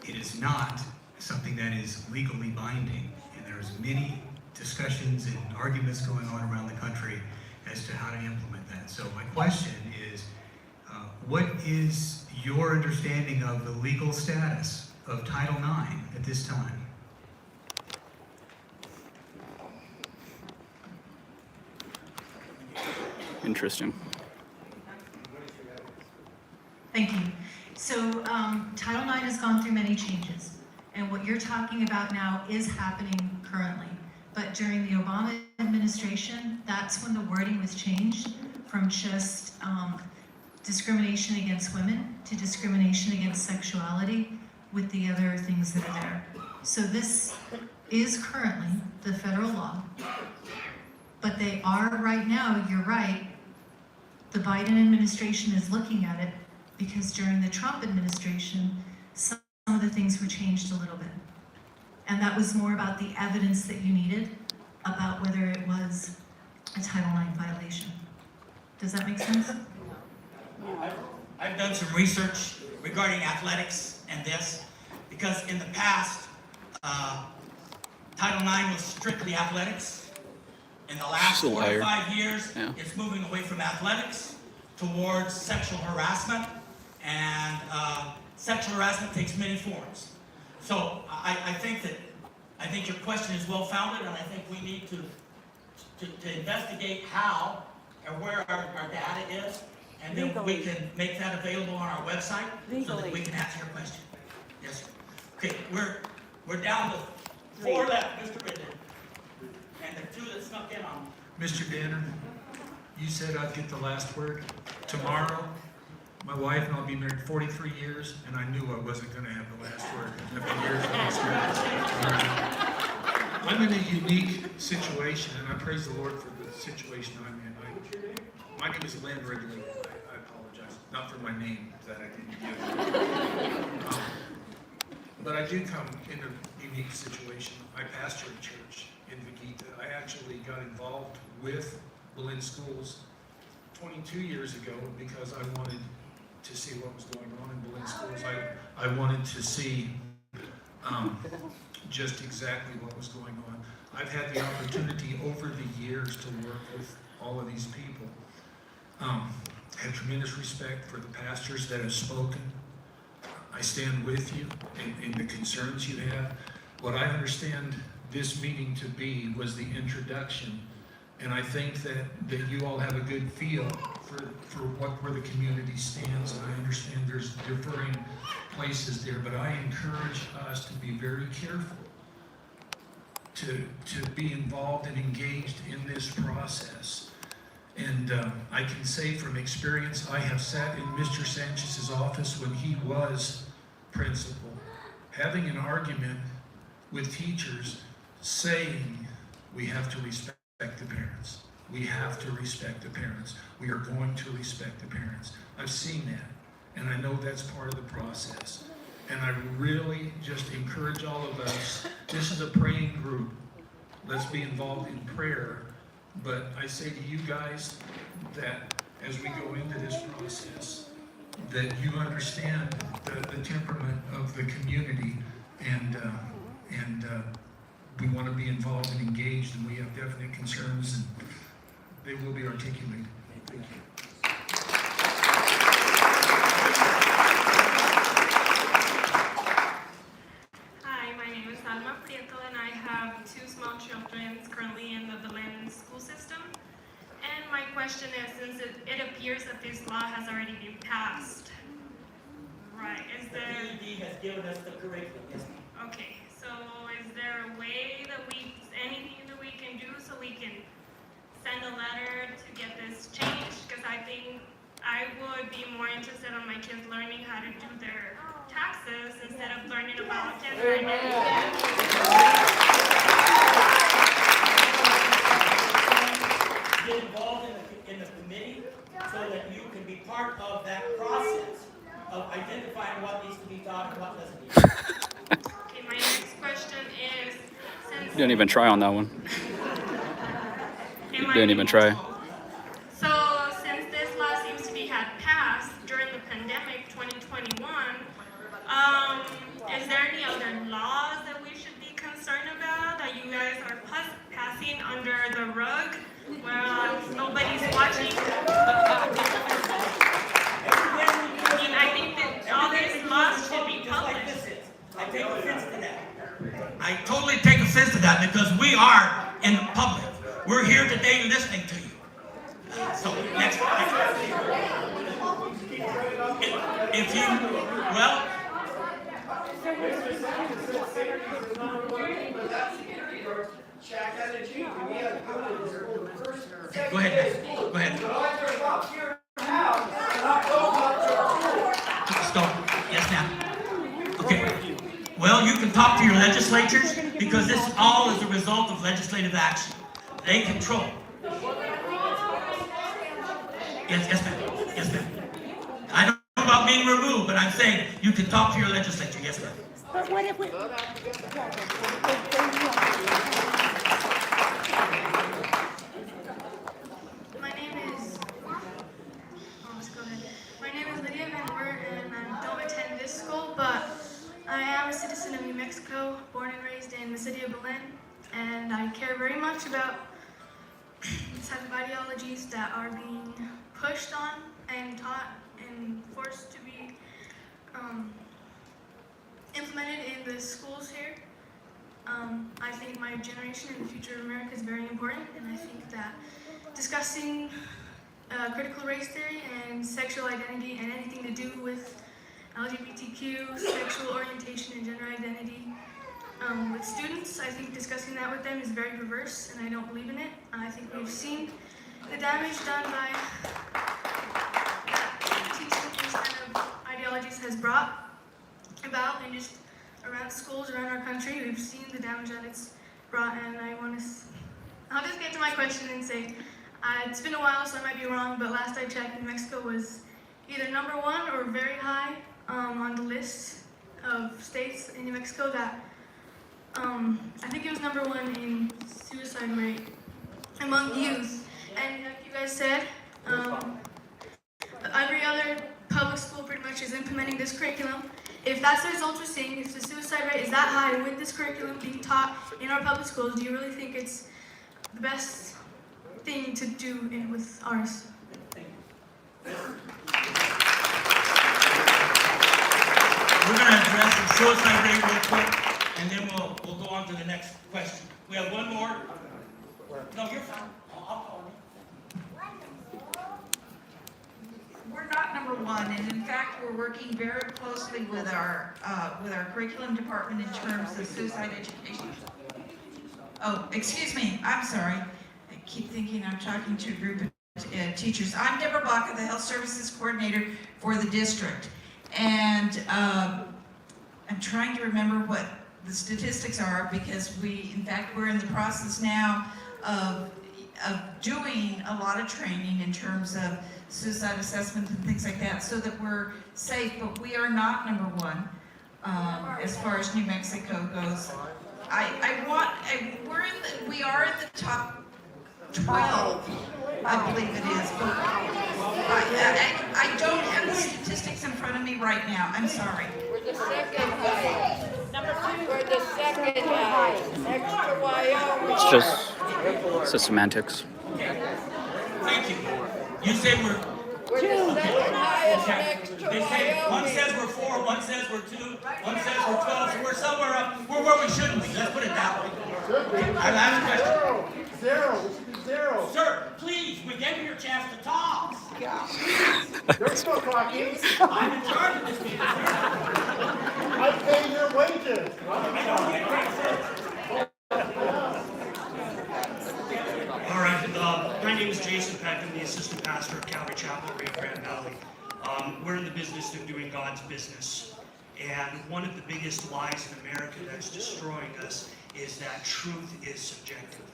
it is not something that is legally binding, and there's many discussions and arguments going on around the country as to how to implement that. So my question is, what is your understanding of the legal status of Title IX at this time? Interesting. Thank you. So Title IX has gone through many changes, and what you're talking about now is happening currently. But during the Obama administration, that's when the wording was changed from just discrimination against women to discrimination against sexuality with the other things that are there. So this is currently the federal law, but they are right now, you're right, the Biden administration is looking at it because during the Trump administration, some of the things were changed a little bit. And that was more about the evidence that you needed about whether it was a Title IX violation. Does that make sense? I've done some research regarding athletics and this, because in the past, Title IX was strictly athletics. In the last 4 to 5 years, it's moving away from athletics towards sexual harassment, and sexual harassment takes many forms. So I think that I think your question is well-founded, and I think we need to investigate how or where our data is, and then we can make that available on our website so that we can answer your question. Yes, sir. Okay, we're down to 4 left, Mr. Brendan, and the 2 that snuck in on. Mr. Danner, you said I'd get the last word. Tomorrow, my wife and I'll be married 43 years, and I knew I wasn't going to have the last word after years of experience. I'm in a unique situation, and I praise the Lord for the situation I'm in. My name is Lynn Wrigley. I apologize. Not for my name that I didn't give. But I do come in a unique situation. I pastor a church in Vaquita. I actually got involved with Belen Schools 22 years ago because I wanted to see what was going on in Belen Schools. I wanted to see just exactly what was going on. I've had the opportunity over the years to work with all of these people. Have tremendous respect for the pastors that have spoken. I stand with you in the concerns you have. What I understand this meeting to be was the introduction, and I think that you all have a good feel for where the community stands, and I understand there's differing places there, but I encourage us to be very careful to be involved and engaged in this process. And I can say from experience, I have sat in Mr. Sanchez's office when he was principal, having an argument with teachers, saying we have to respect the parents. We have to respect the parents. We are going to respect the parents. I've seen that, and I know that's part of the process. And I really just encourage all of us, this is a praying group. Let's be involved in prayer. But I say to you guys that as we go into this process, that you understand the temperament of the community, and we want to be involved and engaged, and we have definite concerns, and they will be articulated. Thank you. Hi, my name is Alma Prieto, and I have 2 small children currently in the Belen school system. And my question is, since it appears that this law has already been passed, right, is there... The PED has given us the curriculum, yes, ma'am. Okay, so is there a way that anything that we can do so we can send a letter to get this changed? Because I think I would be more interested in my kids learning how to do their taxes instead of learning about gender identity. Get involved in the committee so that you can be part of that process of identifying what needs to be taught and what doesn't need to be taught. Okay, my next question is, since... You didn't even try on that one. Okay, Didn't even try. So, since this law seems to be had passed during the pandemic 2021, is there any other laws that we should be concerned about that you guys are passing under the rug while nobody's watching? I think that all these laws should be published. I take offense to that. I totally take offense to that because we are in public. We're here today listening to you. So next. If you, well. Go ahead, man. Go ahead. Stop. Yes, ma'am. Okay. Well, you can talk to your legislatures because this all is a result of legislative action. They control. Yes, ma'am. Yes, ma'am. I don't know about being removed, but I'm saying you can talk to your legislature. Yes, ma'am. But what if we... My name is... let's go ahead. My name is Lydia Van Wert, and I don't attend this school, but I am a citizen of New Mexico, born and raised in the city of Belen, and I care very much about the type of ideologies that are being pushed on and taught and forced to be implemented in the schools here. I think my generation and the future of America is very important, and I think that discussing critical race theory and sexual identity and anything to do with LGBTQ, sexual orientation, and gender identity with students, I think discussing that with them is very perverse, and I don't believe in it. I think we've seen the damage done by that teaching these kind of ideologies has brought about, and just around schools around our country, we've seen the damage that it's brought, and I'll just get to my question and say, it's been a while, so I might be wrong, but last I checked, New Mexico was either #1 or very high on the list of states in New Mexico that, I think it was #1 in suicide rate among youth. And like you guys said, every other public school pretty much is implementing this curriculum. If that's the results we're seeing, if the suicide rate is that high with this curriculum being taught in our public schools, do you really think it's the best thing to do with ours? We're going to address the suicide rate real quick, and then we'll go on to the next question. We have one more. No, you're fine. I'll call you. We're not #1, and in fact, we're working very closely with our curriculum department in terms of suicide education. Oh, excuse me, I'm sorry. I keep thinking I'm talking to a group of teachers. I'm Deborah Baca, the Health Services Coordinator for the district. And I'm trying to remember what the statistics are, because in fact, we're in the process now of doing a lot of training in terms of suicide assessment and things like that, so that we're safe, but we are not #1 as far as New Mexico goes. We are in the top 12, I believe it is, but I don't have the statistics in front of me right now, I'm sorry. We're the second highest. We're the second highest, next to Wyoming. It's just semantics. Thank you. You say we're the second highest next to They say one Wyoming. says we're 4, one says we're 2, one says we're 12, so we're somewhere up. We're where we shouldn't be. Let's put it that way. Our last question. Zero. Sir, please, we gave you your chance to talk. You're still talking. I'm in charge of this meeting. I pay your wages. All right, my name is Jason Peck. I'm the assistant pastor of Calvary Chapel, Rio Grande Valley. We're in the business of doing God's business. And one of the biggest lies in America that's destroying us is that truth is subjective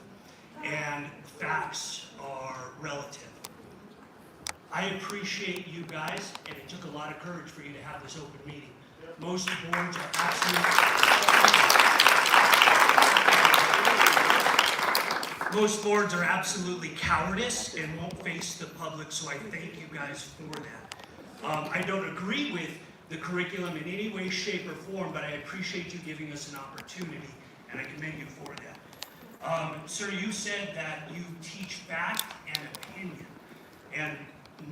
and facts are relative. I appreciate you guys, and it took a lot of courage for you to have this open meeting. Most boards are absolutely cowardice and won't face the public, so I thank you guys for that. I don't agree with the curriculum in any way, shape, or form, but I appreciate you giving us an opportunity, and I commend you for that. Sir, you said that you teach fact and opinion, and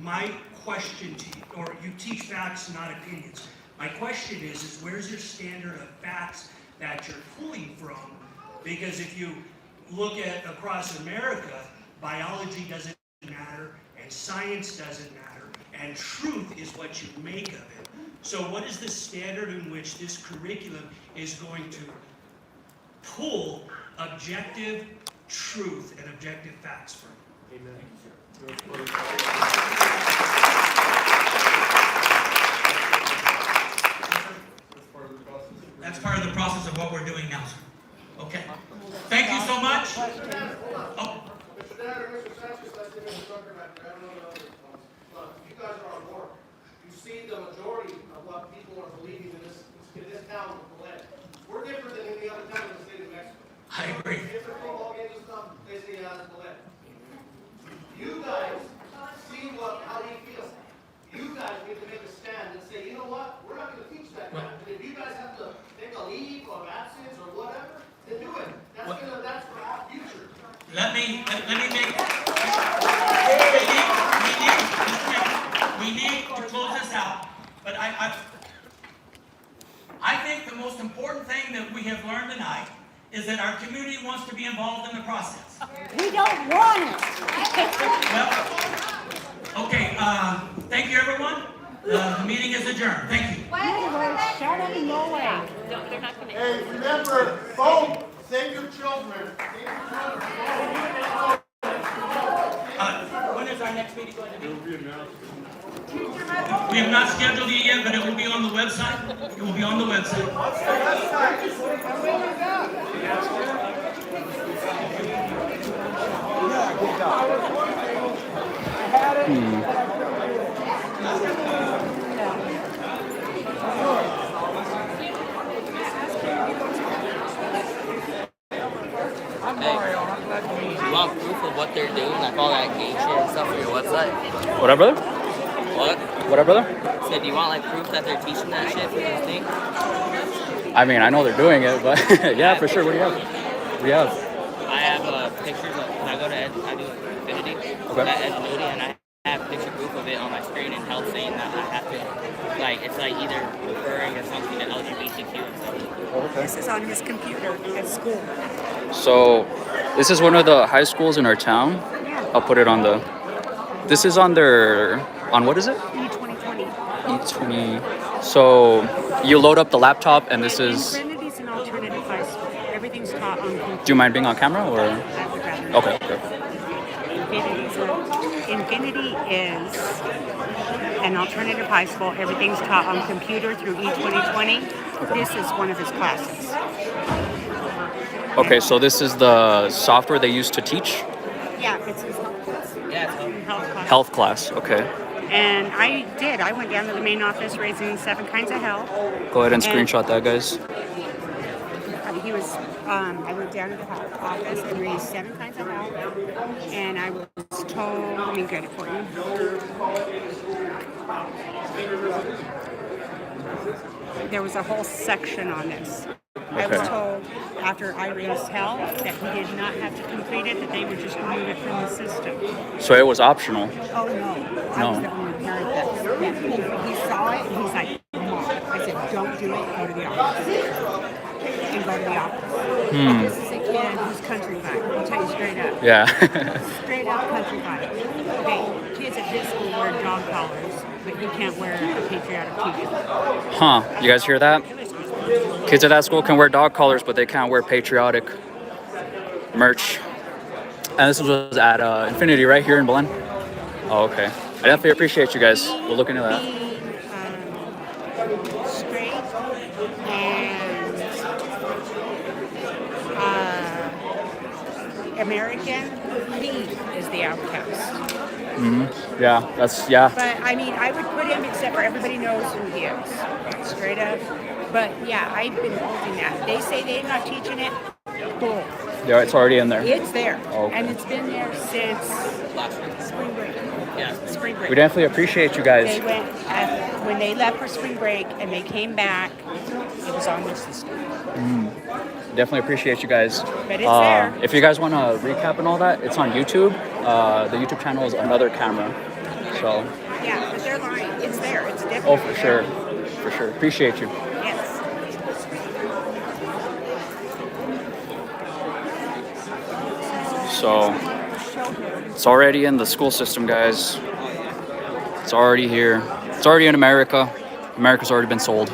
my question to you, or you teach facts, not opinions. My question is where's your standard of facts that you're pulling from? Because if you look at across America, biology doesn't matter, and science doesn't matter, and truth is what you make of it. So what is the standard in which this curriculum is going to pull objective truth and objective facts from? Amen. That's part of the process of what we're doing now, sir. Okay. Thank you so much. Oh. Mr. Dad or Mr. Sanchez, that's the Mr. Zuckerman. I don't know the other ones. Look, you guys are on board. You see the majority of what people are believing in this town of Gillette. We're different than any other town in the state of Mexico. I agree. If the football games and stuff, they say, yeah, it's Gillette. You guys see how he feels. You guys need to make a stand and say, you know what? We're not going to teach that now. And if you guys have to take a leave or absence or whatever, then do it. That's for our future. Let me make. We need to close this out. But I think the most important thing that we have learned tonight is that our community wants to be involved in the process. We don't want it. Well, okay, thank you, everyone. The meeting is adjourned. Thank you. Shut up, no way. Hey, remember, vote, save your children. When is our next meeting going to be? We have not scheduled it yet, but it will be on the website. It will be on the website. You want proof of what they're doing, like all that gay shit and stuff for your website? What up, brother? What? What up, brother? So do you want like proof that they're teaching that shit for this thing? I mean, I know they're doing it, but yeah, for sure. What do you have? What do you have? I have pictures of, I go to I do Infinity at Edgenuity, and I have picture proof of it on my screen and health saying that I have to, like, it's like either referring or something to LGBTQ and stuff. This is on his computer at school. So, this is one of the high schools in our town. I'll put it on the. This is on their. On what is it? E2020. E20. So, you load up the laptop, and this is. Infinity's an alternative high school. Everything's taught on computer. Do you mind being on camera or? I would rather not. Okay. Infinity is an alternative high school. Everything's taught on computer through E2020. This is one of his classes. Okay, so this is the software they use to teach? Yeah, it's his health class. Health class, okay. And I went down to the main office raising 7 kinds of health. Go ahead and screenshot that, guys. I went down to the health office and raised 7 kinds of health. And I was told, let me get it for you. There was a whole section on this. I was told after I raised health that he did not have to complete it, that they would just remove it from the system. So it was optional? Oh, no. I was the only parent that he saw it and he's like, Mom. I said, don't do it, go to the office. And go to the office. This is a kid who's countrified. I'll tell you straight up. Yeah. Straight up countrified. Okay, kids at this school wear dog collars, but you can't wear a patriotic t-shirt. Huh, you guys hear that? Kids at that school can wear dog collars, but they can't wear patriotic merch. And this was at Infinity right here in Belen. Oh, okay. I definitely appreciate you guys. We'll look into that. Straight and American, he is the outcast. Yeah. But I mean, I would put him, except for everybody knows who he is. Straight up. But yeah, I've been holding that. They say they're not teaching it. Bull. Yeah, it's already in there. It's there. Oh, okay. And it's been there since spring break. Yeah. Spring break. We definitely appreciate you guys. They went, when they left for spring break and they came back, it was on the system. Definitely appreciate you guys. But it's there. If you guys want to recap and all that, it's on YouTube. The YouTube channel is Another Camera. So. Yeah, but they're lying. It's there. It's definitely Oh, for sure. For sure. Appreciate you. Yes. So, it's already in the school system, guys. It's already here. It's already in America. America's already been sold.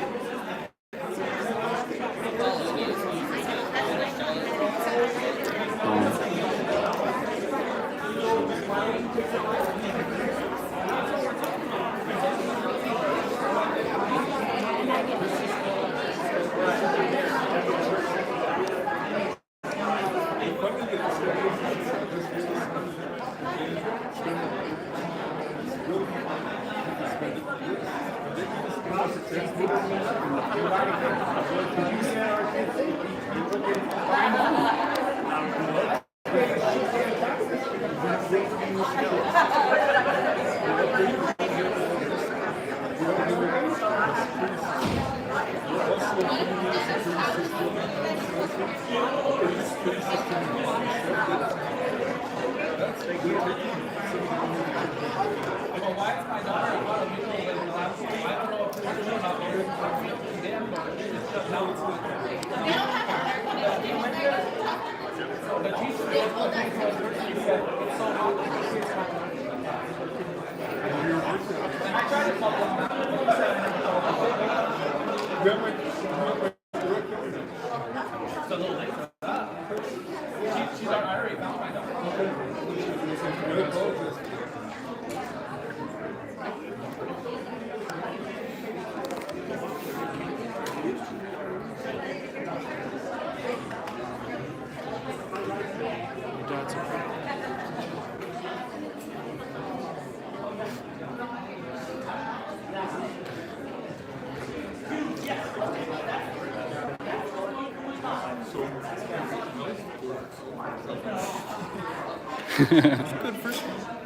They don't have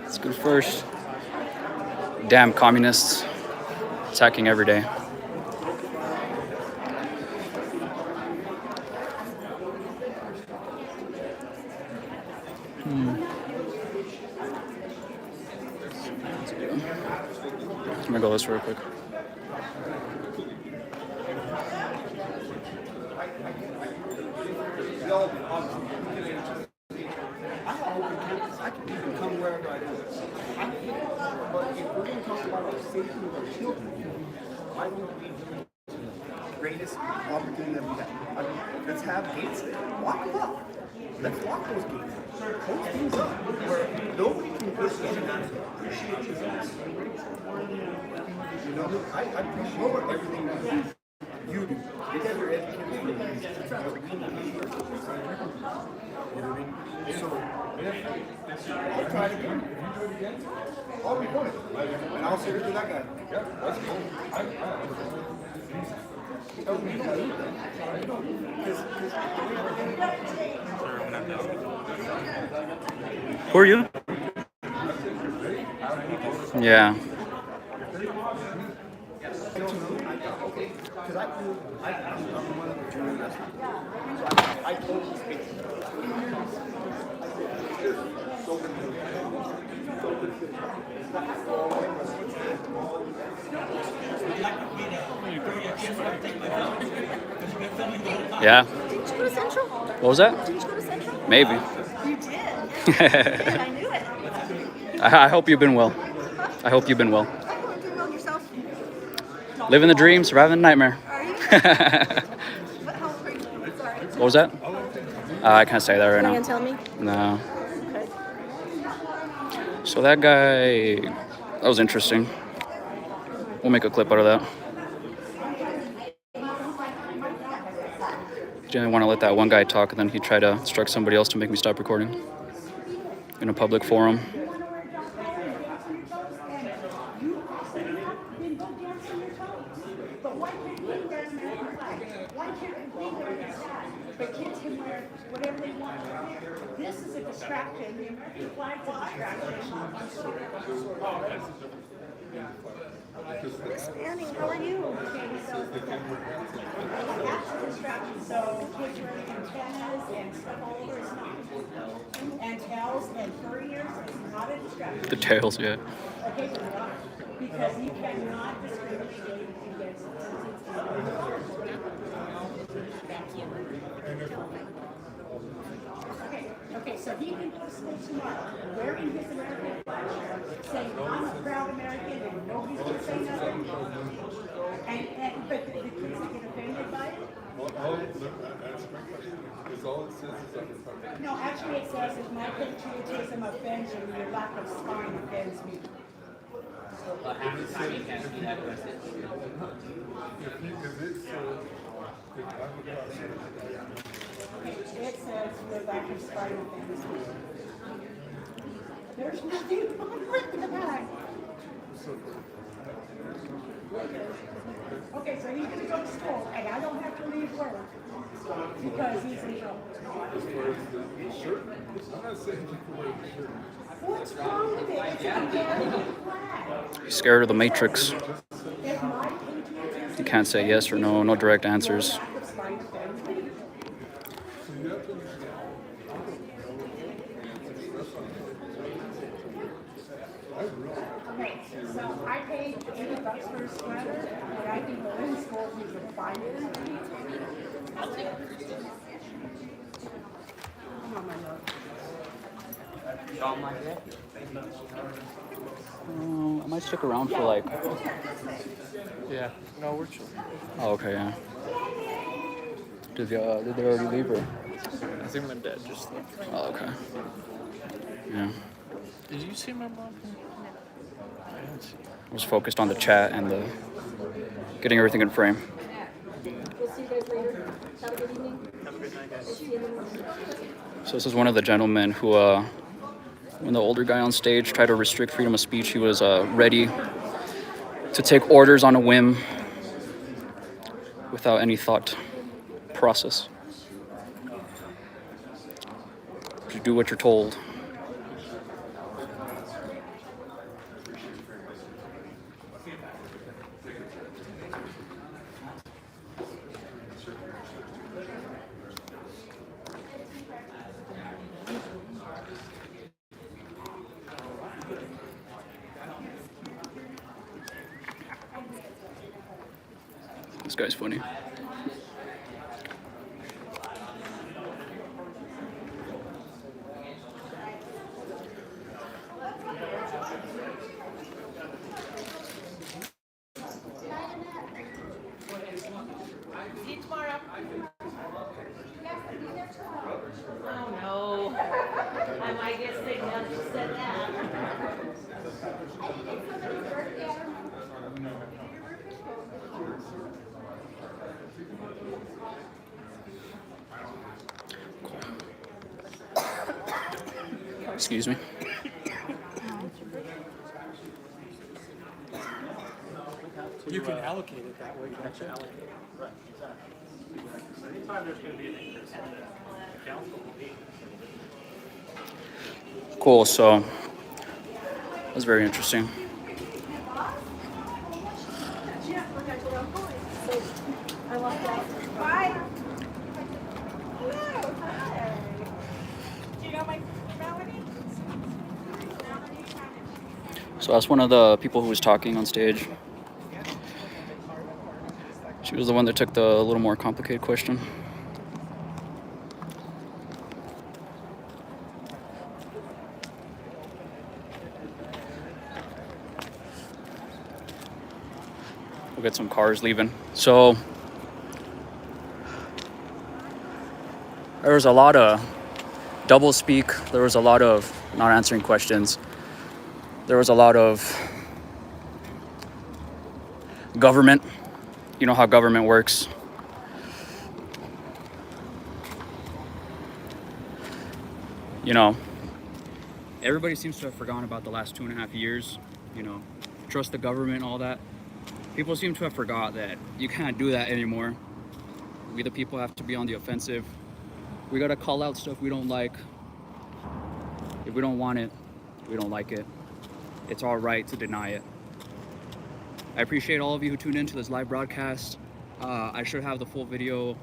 It's good first. Damn communists attacking every day. Let me go this real quick. I can come wherever I go. But if we're going to talk about the safety of our children, why don't we do the greatest opportunity that we have? I mean, let's have gates there. Lock them up. Let's lock those gates. Post things up where nobody can push in and out. You know, I appreciate everything that you do. You guys are educators, but we need to do. You know what I mean? So, I'll try it again. If you do it again, I'll record it. And I'll say it to that guy. Yeah, that's cool. Who are you? Yeah. Because I'm one of the juniors. So I totally speak. Yeah. Did you go to Central? What was that? Did you go to Central? Maybe. You did. Yes, you did. I knew it. I hope you've been well. I hope you've been well. Oh, you know yourself. Living the dream, surviving the nightmare. Are you? What, how old are you? Sorry. What was that? I can't say that right Can now. you tell me? No. Okay. So that guy, that was interesting. We'll make a clip out of that. Didn't want to let that one guy talk, and then he tried to instruct somebody else to make me stop recording in a public forum. But kids can wear whatever they want. This is a distraction. The American flag's a distraction. Miss Manning, how are you? Okay, so that's a distraction. So kids wearing antennas and stuff all over is not. And tails and fur ears is not a distraction. The tails, yeah. Okay, because you cannot discriminate against Okay, so he can go to school tomorrow wearing his American flag shirt, saying, I'm a proud American and nobody's going to say nothing. But the kids that get offended by it? All it says is on the front. No, actually it says, if my patriotism offends you, your lack of spine offends me. Half the time you can't see that arrested. It says your lack of spine offends me. There's nothing wrong with that. Okay, so he's gonna go to school, and I don't have to leave work because he's in trouble. I'm not saying you can wear the shirt. What's wrong with it? It's an American flag. He's scared of the Matrix. He can't say yes or no, no direct answers. Okay, so I paid $80 for a sweater, but I can go in school if you can find it. I'll take it. Come on, my love. I might stick around for like. Yeah. No, we're chill. Oh, okay, yeah. Did they already leave or? I think my dad just left. Oh, okay. Yeah. Did you see my mom? I didn't see. I was focused on the chat and the getting everything in frame. We'll see you guys later. Have a good evening. Have a good night, guys. So this is one of the gentlemen who, when the older guy on stage tried to restrict freedom of speech, he was ready to take orders on a whim without any thought process. You do what you're told. This guy's funny. See you tomorrow. Oh no. I guess they never said that. Excuse me. You can allocate it that way. You can actually allocate it. Right, exactly. Anytime there's going to be an increase in the council will be. Cool, so that was very interesting. I love that. Bye. Hello. Hi. Do you know my Melanie? So that's one of the people who was talking on stage. She was the one that took the little more complicated question. We'll get some cars leaving. So there was a lot of double speak. There was a lot of not answering questions. There was a lot of government. You know how government works. You know, everybody seems to have forgotten about the last 2.5 years. You know, trust the government, all that. People seem to have forgot that you can't do that anymore. We the people have to be on the offensive. We gotta call out stuff we don't like. If we don't want it, we don't like it. It's our right to deny it. I appreciate all of you who tuned into this live broadcast. I should have the full video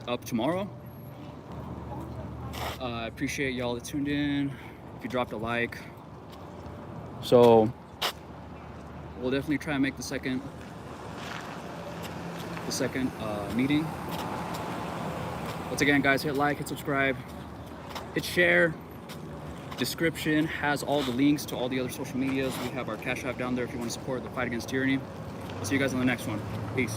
up tomorrow. I appreciate y'all that tuned in. If you dropped a like. So we'll definitely try and make the second meeting. Once again, guys, hit like, hit subscribe, hit share. Description has all the links to all the other social medias. We have our Cash App down there if you want to support the fight against tyranny. I'll see you guys on the next one. Peace.